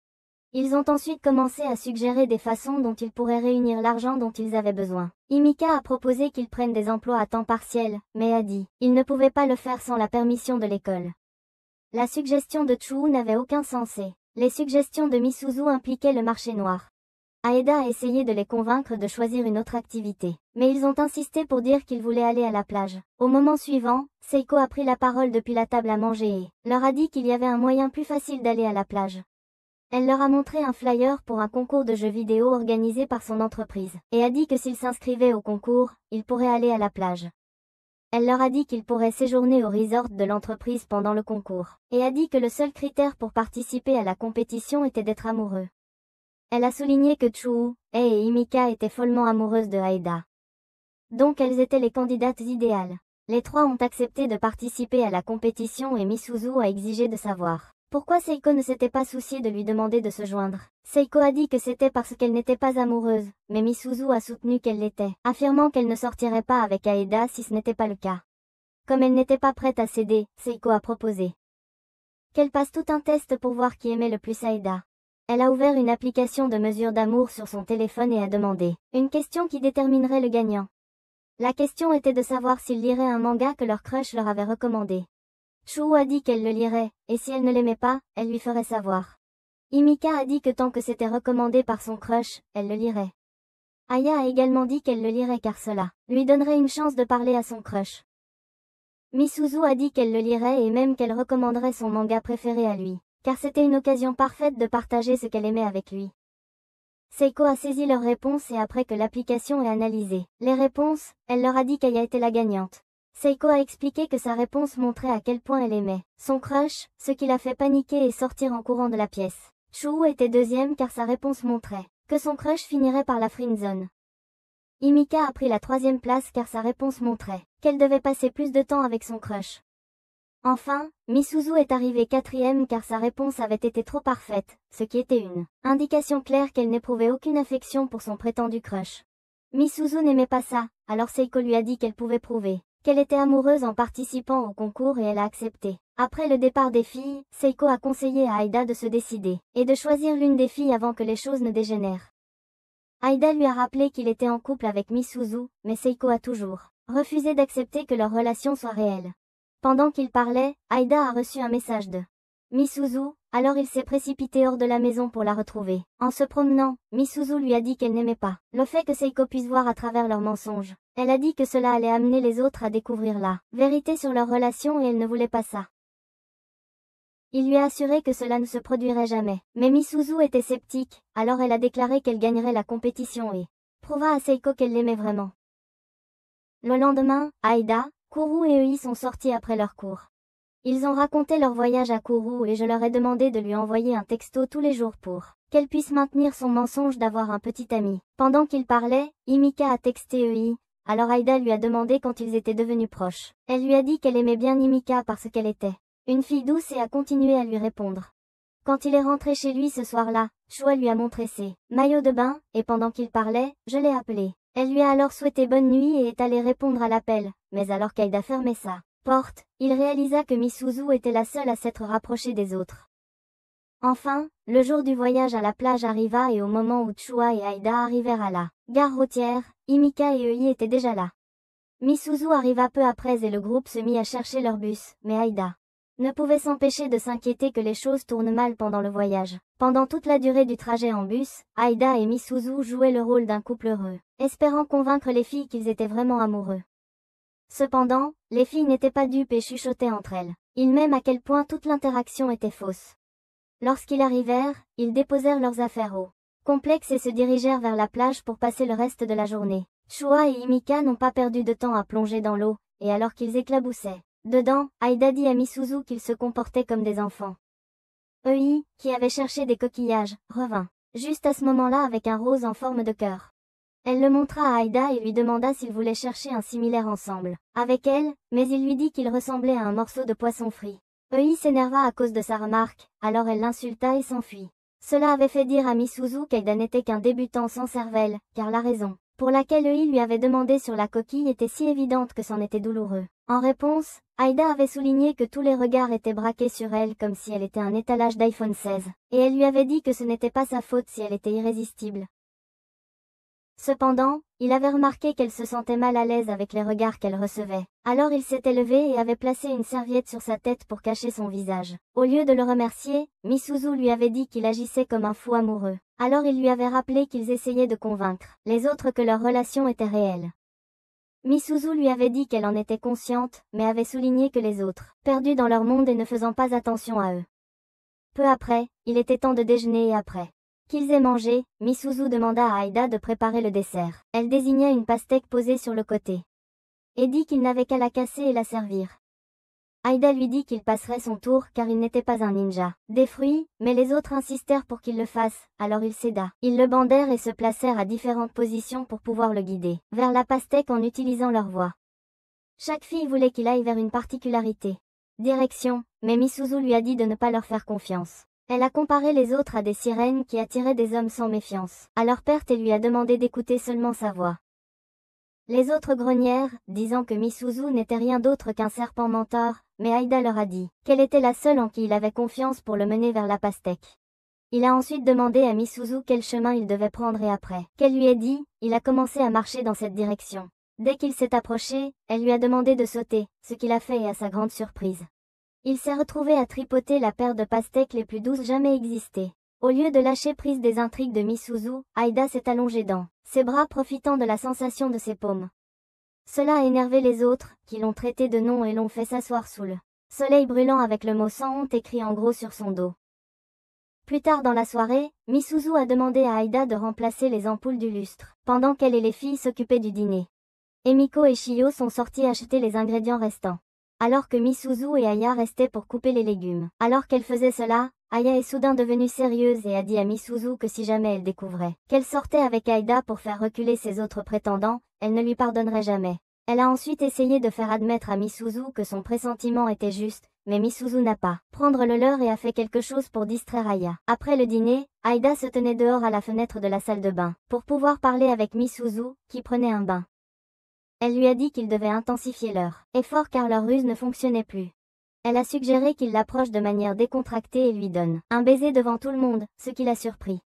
Ils ont ensuite commencé à suggérer des façons dont ils pourraient réunir l'argent dont ils avaient besoin. Emika a proposé qu'ils prennent des emplois à temps partiel, mais a dit qu'ils ne pouvaient pas le faire sans la permission de l'école. La suggestion de Chuu n'avait aucun sens et les suggestions de Misuzu impliquaient le marché noir. Aeda a essayé de les convaincre de choisir une autre activité, mais ils ont insisté pour dire qu'ils voulaient aller à la plage. Au moment suivant, Seiko a pris la parole depuis la table à manger et leur a dit qu'il y avait un moyen plus facile d'aller à la plage. Elle leur a montré un flyer pour un concours de jeux vidéo organisé par son entreprise, et a dit que s'ils s'inscrivaient au concours, ils pourraient aller à la plage. Elle leur a dit qu'ils pourraient séjourner au resort de l'entreprise pendant le concours, et a dit que le seul critère pour participer à la compétition était d'être amoureux. Elle a souligné que Chuu, Hei et Himika étaient follement amoureuses de Aida. Donc elles étaient les candidates idéales. Les trois ont accepté de participer à la compétition et Misuzu a exigé de savoir pourquoi Seiko ne s'était pas souciée de lui demander de se joindre. Seiko a dit que c'était parce qu'elle n'était pas amoureuse, mais Misuzu a soutenu qu'elle l'était, affirmant qu'elle ne sortirait pas avec Aida si ce n'était pas le cas. Comme elle n'était pas prête à céder, Seiko a proposé qu'elle passe tout un test pour voir qui aimait le plus Aida. Elle a ouvert une application de mesure d'amour sur son téléphone et a demandé une question qui déterminerait le gagnant. La question était de savoir s'ils liraient un manga que leur crush leur avait recommandé. Chuu a dit qu'elle le lirait, et si elle ne l'aimait pas, elle lui ferait savoir. Himika a dit que tant que c'était recommandé par son crush, elle le lirait. Aya a également dit qu'elle le lirait car cela lui donnerait une chance de parler à son crush. Misuzu a dit qu'elle le lirait et même qu'elle recommanderait son manga préféré à lui, car c'était une occasion parfaite de partager ce qu'elle aimait avec lui. Seiko a saisi leurs réponses et après que l'application ait analysé les réponses, elle leur a dit qu'Aya était la gagnante. Seiko a expliqué que sa réponse montrait à quel point elle aimait son crush, ce qui l'a fait paniquer et sortir en courant de la pièce. Chuu était deuxième car sa réponse montrait que son crush finirait par la friendzone. Himika a pris la troisième place car sa réponse montrait qu'elle devait passer plus de temps avec son crush. Enfin, Misuzu est arrivée quatrième car sa réponse avait été trop parfaite, ce qui était une indication claire qu'elle n'éprouvait aucune affection pour son prétendu crush. Misuzu n'aimait pas ça, alors Seiko lui a dit qu'elle pouvait prouver qu'elle était amoureuse en participant au concours et elle a accepté. Après le départ des filles, Seiko a conseillé à Aida de se décider et de choisir l'une des filles avant que les choses ne dégénèrent. Aida lui a rappelé qu'il était en couple avec Misuzu, mais Seiko a toujours refusé d'accepter que leur relation soit réelle. Pendant qu'il parlait, Aida a reçu un message de Misuzu, alors il s'est précipité hors de la maison pour la retrouver. En se promenant, Misuzu lui a dit qu'elle n'aimait pas le fait que Seiko puisse voir à travers leurs mensonges. Elle a dit que cela allait amener les autres à découvrir la vérité sur leur relation et elle ne voulait pas ça. Il lui a assuré que cela ne se produirait jamais. Mais Misuzu était sceptique, alors elle a déclaré qu'elle gagnerait la compétition et prouva à Seiko qu'elle l'aimait vraiment. Le lendemain, Aida, Kuru et Eui sont sortis après leur cours. Ils ont raconté leur voyage à Kuru et je leur ai demandé de lui envoyer un texto tous les jours pour qu'elle puisse maintenir son mensonge d'avoir un petit ami. Pendant qu'ils parlaient, Himika a texté Eui, alors Aida lui a demandé quand ils étaient devenus proches. Elle lui a dit qu'elle aimait bien Himika parce qu'elle était une fille douce et a continué à lui répondre. Quand il est rentré chez lui ce soir-là, Chua lui a montré ses maillots de bain, et pendant qu'il parlait, je l'ai appelé. Elle lui a alors souhaité bonne nuit et est allée répondre à l'appel, mais alors qu'Aida fermait sa porte, il réalisa que Misuzu était la seule à s'être rapprochée des autres. Enfin, le jour du voyage à la plage arriva et au moment où Chua et Aida arrivèrent à la gare routière, Himika et Eui étaient déjà là. Misuzu arriva peu après et le groupe se mit à chercher leur bus, mais Aida ne pouvait s'empêcher de s'inquiéter que les choses tournent mal pendant le voyage. Pendant toute la durée du trajet en bus, Aida et Misuzu jouaient le rôle d'un couple heureux, espérant convaincre les filles qu'ils étaient vraiment amoureux. Cependant, les filles n'étaient pas dupes et chuchotaient entre elles. Ils m'aiment à quel point toute l'interaction était fausse. Lorsqu'ils arrivèrent, ils déposèrent leurs affaires au complexe et se dirigèrent vers la plage pour passer le reste de la journée. Chua et Himika n'ont pas perdu de temps à plonger dans l'eau, et alors qu'ils éclaboussaient dedans, Aida dit à Misuzu qu'ils se comportaient comme des enfants. Eui, qui avait cherché des coquillages, revint juste à ce moment-là avec un rose en forme de cœur. Elle le montra à Aida et lui demanda s'ils voulaient chercher un similaire ensemble avec elle, mais il lui dit qu'il ressemblait à un morceau de poisson frit. Eui s'énerva à cause de sa remarque, alors elle l'insulta et s'enfuit. Cela avait fait dire à Misuzu qu'Aida n'était qu'un débutant sans cervelle, car la raison pour laquelle Eui lui avait demandé sur la coquille était si évidente que c'en était douloureux. En réponse, Aida avait souligné que tous les regards étaient braqués sur elle comme si elle était un étalage d'iPhone 16, et elle lui avait dit que ce n'était pas sa faute si elle était irrésistible. Cependant, il avait remarqué qu'elle se sentait mal à l'aise avec les regards qu'elle recevait. Alors il s'était levé et avait placé une serviette sur sa tête pour cacher son visage. Au lieu de le remercier, Misuzu lui avait dit qu'il agissait comme un fou amoureux. Alors il lui avait rappelé qu'ils essayaient de convaincre les autres que leur relation était réelle. Misuzu lui avait dit qu'elle en était consciente, mais avait souligné que les autres, perdus dans leur monde et ne faisant pas attention à eux. Peu après, il était temps de déjeuner et après qu'ils aient mangé, Misuzu demanda à Aida de préparer le dessert. Elle désigna une pastèque posée sur le côté. et dit qu'il n'avait qu'à la casser et la servir. Aïda lui dit qu'il passerait son tour car il n'était pas un ninja des fruits, mais les autres insistèrent pour qu'il le fasse, alors il céda. Ils le bandèrent et se placèrent à différentes positions pour pouvoir le guider vers la pastèque en utilisant leur voix. Chaque fille voulait qu'il aille vers une particularité. Direction, mais Misuzu lui a dit de ne pas leur faire confiance. Elle a comparé les autres à des sirènes qui attiraient des hommes sans méfiance, à leur perte et lui a demandé d'écouter seulement sa voix. Les autres grognèrent, disant que Misuzu n'était rien d'autre qu'un serpent menteur, mais Aïda leur a dit qu'elle était la seule en qui il avait confiance pour le mener vers la pastèque. Il a ensuite demandé à Misuzu quel chemin il devait prendre et après qu'elle lui ait dit, il a commencé à marcher dans cette direction. Dès qu'il s'est approché, elle lui a demandé de sauter, ce qu'il a fait et à sa grande surprise. Il s'est retrouvé à tripoter la paire de pastèques les plus douces jamais existées. Au lieu de lâcher prise des intrigues de Misuzu, Aïda s'est allongée dans ses bras profitant de la sensation de ses paumes. Cela a énervé les autres, qui l'ont traité de nom et l'ont fait s'asseoir sous le soleil brûlant avec le mot sans honte écrit en gros sur son dos. Plus tard dans la soirée, Misuzu a demandé à Aïda de remplacer les ampoules du lustre, pendant qu'elle et les filles s'occupaient du dîner. Emiko et Shio sont sortis acheter les ingrédients restants. Alors que Misuzu et Aya restaient pour couper les légumes. Alors qu'elle faisait cela, Aya est soudain devenue sérieuse et a dit à Misuzu que si jamais elle découvrait qu'elle sortait avec Aïda pour faire reculer ses autres prétendants, elle ne lui pardonnerait jamais. Elle a ensuite essayé de faire admettre à Misuzu que son pressentiment était juste, mais Misuzu n'a pas prendre le leur et a fait quelque chose pour distraire Aya. Après le dîner, Aïda se tenait dehors à la fenêtre de la salle de bain, pour pouvoir parler avec Misuzu, qui prenait un bain. Elle lui a dit qu'ils devaient intensifier leur effort car leur ruse ne fonctionnait plus. Elle a suggéré qu'il l'approche de manière décontractée et lui donne un baiser devant tout le monde, ce qui l'a surpris.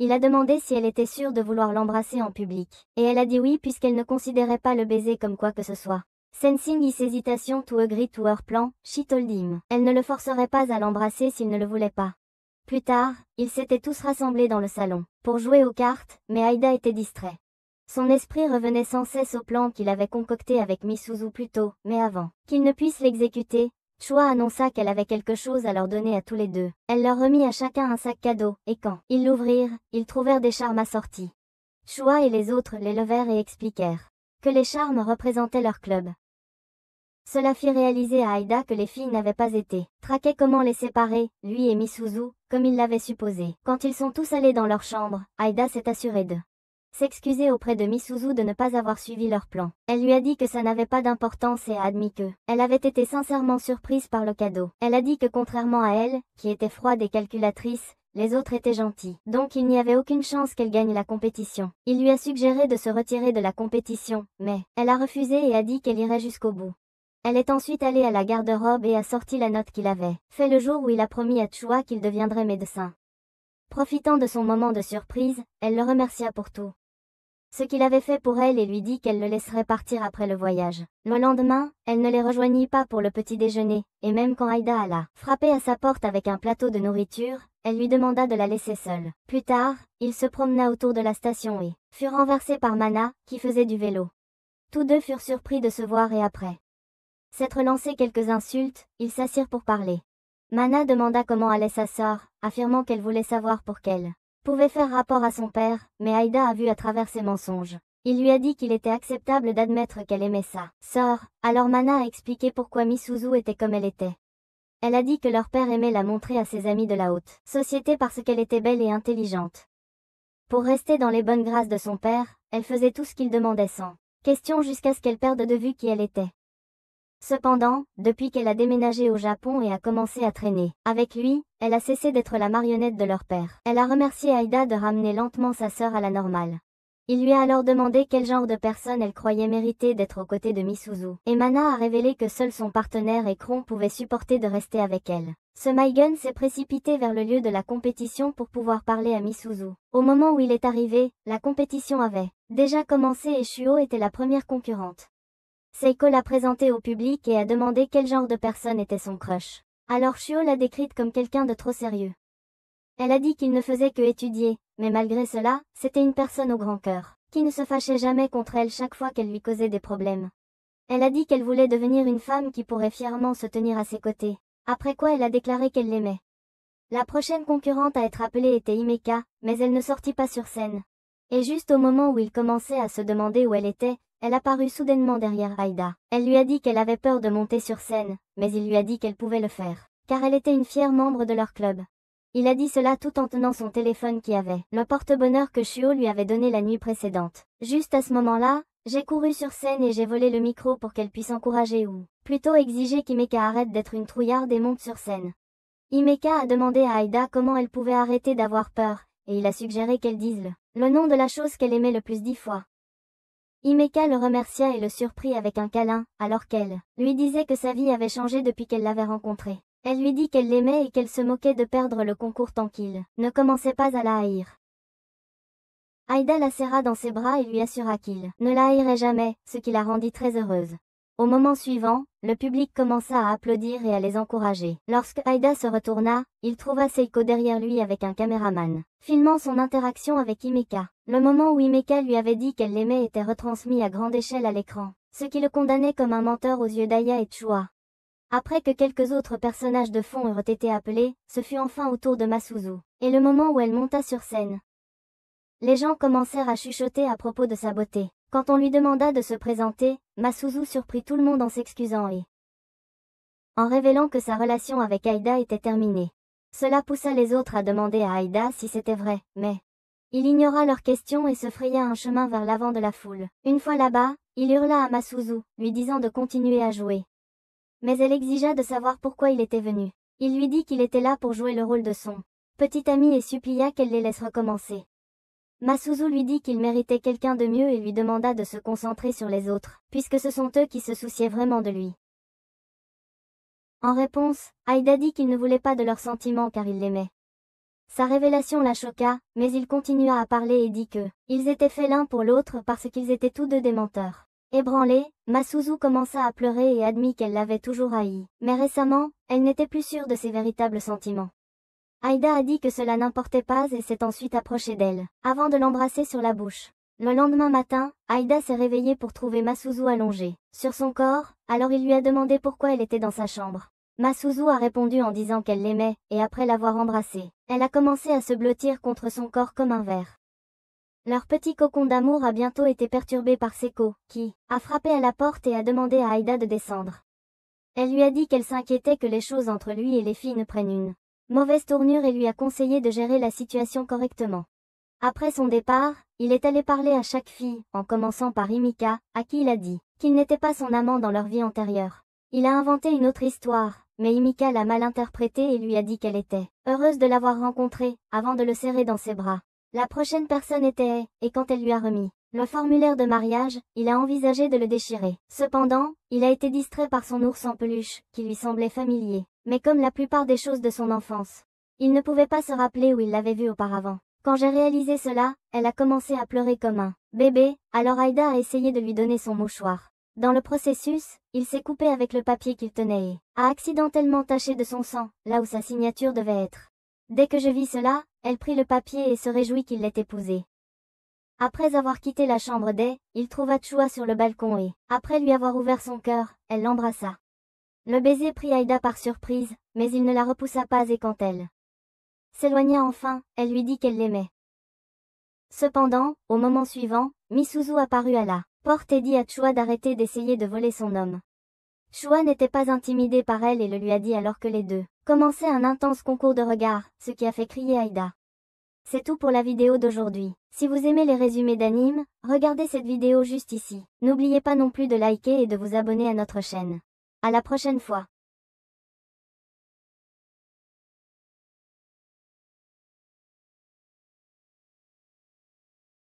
Il a demandé si elle était sûre de vouloir l'embrasser en public, et elle a dit oui puisqu'elle ne considérait pas le baiser comme quoi que ce soit. Sensing his hésitation to agree to her plan, she told him. Elle ne le forcerait pas à l'embrasser s'il ne le voulait pas. Plus tard, ils s'étaient tous rassemblés dans le salon, pour jouer aux cartes, mais Aïda était distrait. Son esprit revenait sans cesse au plan qu'il avait concocté avec Misuzu plus tôt, mais avant qu'il ne puisse l'exécuter, Chua annonça qu'elle avait quelque chose à leur donner à tous les deux. Elle leur remit à chacun un sac cadeau, et quand ils l'ouvrirent, ils trouvèrent des charmes assortis. Chua et les autres les levèrent et expliquèrent que les charmes représentaient leur club. Cela fit réaliser à Aïda que les filles n'avaient pas été traquées comment les séparer, lui et Misuzu, comme ils l'avaient supposé. Quand ils sont tous allés dans leur chambre, Aïda s'est assurée de s'excuser auprès de Misuzu de ne pas avoir suivi leur plan. Elle lui a dit que ça n'avait pas d'importance et a admis que elle avait été sincèrement surprise par le cadeau. Elle a dit que contrairement à elle, qui était froide et calculatrice, les autres étaient gentils. Donc il n'y avait aucune chance qu'elle gagne la compétition. Il lui a suggéré de se retirer de la compétition, mais elle a refusé et a dit qu'elle irait jusqu'au bout. Elle est ensuite allée à la garde-robe et a sorti la note qu'il avait fait le jour où il a promis à Chua qu'il deviendrait médecin. Profitant de son moment de surprise, elle le remercia pour tout ce qu'il avait fait pour elle et lui dit qu'elle le laisserait partir après le voyage. Le lendemain, elle ne les rejoignit pas pour le petit déjeuner, et même quand Aïda alla frapper à sa porte avec un plateau de nourriture, elle lui demanda de la laisser seule. Plus tard, il se promena autour de la station et fut renversé par Mana, qui faisait du vélo. Tous deux furent surpris de se voir et après s'être lancé quelques insultes, ils s'assirent pour parler. Mana demanda comment allait sa sœur, affirmant qu'elle voulait savoir pour qu'elle pouvait faire rapport à son père, mais Aïda a vu à travers ses mensonges. Il lui a dit qu'il était acceptable d'admettre qu'elle aimait sa sœur, alors Mana a expliqué pourquoi Misuzu était comme elle était. Elle a dit que leur père aimait la montrer à ses amis de la haute société parce qu'elle était belle et intelligente. Pour rester dans les bonnes grâces de son père, elle faisait tout ce qu'il demandait sans question jusqu'à ce qu'elle perde de vue qui elle était. Cependant, depuis qu'elle a déménagé au Japon et a commencé à traîner avec lui, elle a cessé d'être la marionnette de leur père. Elle a remercié Aïda de ramener lentement sa sœur à la normale. Il lui a alors demandé quel genre de personne elle croyait mériter d'être aux côtés de Misuzu. Et Mana a révélé que seul son partenaire Ekron pouvait supporter de rester avec elle. Ce Maigun s'est précipité vers le lieu de la compétition pour pouvoir parler à Misuzu. Au moment où il est arrivé, la compétition avait déjà commencé et Shuo était la première concurrente. Seiko l'a présentée au public et a demandé quel genre de personne était son crush. Alors Shuo l'a décrite comme quelqu'un de trop sérieux. Elle a dit qu'il ne faisait que étudier, mais malgré cela, c'était une personne au grand cœur, qui ne se fâchait jamais contre elle chaque fois qu'elle lui causait des problèmes. Elle a dit qu'elle voulait devenir une femme qui pourrait fièrement se tenir à ses côtés, après quoi elle a déclaré qu'elle l'aimait. La prochaine concurrente à être appelée était Himeka, mais elle ne sortit pas sur scène. Et juste au moment où il commençait à se demander où elle était, elle apparut soudainement derrière Aïda. Elle lui a dit qu'elle avait peur de monter sur scène, mais il lui a dit qu'elle pouvait le faire, car elle était une fière membre de leur club. Il a dit cela tout en tenant son téléphone qui avait le porte-bonheur que Shuo lui avait donné la nuit précédente. Juste à ce moment-là, j'ai couru sur scène et j'ai volé le micro pour qu'elle puisse encourager ou plutôt exiger qu'Himeka arrête d'être une trouillarde et monte sur scène. Himeka a demandé à Aïda comment elle pouvait arrêter d'avoir peur, et il a suggéré qu'elle dise le nom de la chose qu'elle aimait le plus 10 fois. Himeka le remercia et le surprit avec un câlin, alors qu'elle lui disait que sa vie avait changé depuis qu'elle l'avait rencontré. Elle lui dit qu'elle l'aimait et qu'elle se moquait de perdre le concours tant qu'il ne commençait pas à la haïr. Aïda la serra dans ses bras et lui assura qu'il ne la haïrait jamais, ce qui la rendit très heureuse. Au moment suivant, le public commença à applaudir et à les encourager. Lorsque Aïda se retourna, il trouva Seiko derrière lui avec un caméraman, filmant son interaction avec Himeka. Le moment où Himeka lui avait dit qu'elle l'aimait était retransmis à grande échelle à l'écran, ce qui le condamnait comme un menteur aux yeux d'Aya et Chua. Après que quelques autres personnages de fond eurent été appelés, ce fut enfin au tour de Masuzu, et le moment où elle monta sur scène. Les gens commencèrent à chuchoter à propos de sa beauté. Quand on lui demanda de se présenter, Masuzu surprit tout le monde en s'excusant et en révélant que sa relation avec Aïda était terminée. Cela poussa les autres à demander à Aïda si c'était vrai, mais il ignora leurs questions et se fraya un chemin vers l'avant de la foule. Une fois là-bas, il hurla à Masuzu, lui disant de continuer à jouer. Mais elle exigea de savoir pourquoi il était venu. Il lui dit qu'il était là pour jouer le rôle de son petit ami et supplia qu'elle les laisse recommencer. Masuzu lui dit qu'il méritait quelqu'un de mieux et lui demanda de se concentrer sur les autres, puisque ce sont eux qui se souciaient vraiment de lui. En réponse, Aïda dit qu'il ne voulait pas de leurs sentiments car il l'aimait. Sa révélation la choqua, mais il continua à parler et dit que ils étaient faits l'un pour l'autre parce qu'ils étaient tous deux des menteurs. Ébranlée, Masuzu commença à pleurer et admit qu'elle l'avait toujours haï. Mais récemment, elle n'était plus sûre de ses véritables sentiments. Aïda a dit que cela n'importait pas et s'est ensuite approchée d'elle, avant de l'embrasser sur la bouche. Le lendemain matin, Aïda s'est réveillée pour trouver Masuzu allongée sur son corps, alors il lui a demandé pourquoi elle était dans sa chambre. Masuzu a répondu en disant qu'elle l'aimait, et après l'avoir embrassée, elle a commencé à se blottir contre son corps comme un verre. Leur petit cocon d'amour a bientôt été perturbé par Seiko, qui a frappé à la porte et a demandé à Aïda de descendre. Elle lui a dit qu'elle s'inquiétait que les choses entre lui et les filles ne prennent une mauvaise tournure et lui a conseillé de gérer la situation correctement. Après son départ, il est allé parler à chaque fille, en commençant par Himeka, à qui il a dit qu'il n'était pas son amant dans leur vie antérieure. Il a inventé une autre histoire, mais Himeka l'a mal interprétée et lui a dit qu'elle était heureuse de l'avoir rencontré, avant de le serrer dans ses bras. La prochaine personne était et quand elle lui a remis le formulaire de mariage, il a envisagé de le déchirer. Cependant, il a été distrait par son ours en peluche, qui lui semblait familier. Mais comme la plupart des choses de son enfance, il ne pouvait pas se rappeler où il l'avait vu auparavant. Quand j'ai réalisé cela, elle a commencé à pleurer comme un bébé, alors Aïda a essayé de lui donner son mouchoir. Dans le processus, il s'est coupé avec le papier qu'il tenait et a accidentellement taché de son sang, là où sa signature devait être. Dès que je vis cela, elle prit le papier et se réjouit qu'il l'ait épousé. Après avoir quitté la chambre il trouva Chua sur le balcon et, après lui avoir ouvert son cœur, elle l'embrassa. Le baiser prit Aïda par surprise, mais il ne la repoussa pas et quand elle s'éloigna enfin, elle lui dit qu'elle l'aimait. Cependant, au moment suivant, Misuzu apparut à la porte et dit à Chua d'arrêter d'essayer de voler son homme. Chua n'était pas intimidé par elle et le lui a dit alors que les deux commençaient un intense concours de regards, ce qui a fait crier Aïda. C'est tout pour la vidéo d'aujourd'hui. Si vous aimez les résumés d'animes, regardez cette vidéo juste ici. N'oubliez pas non plus de liker et de vous abonner à notre chaîne. À la prochaine fois.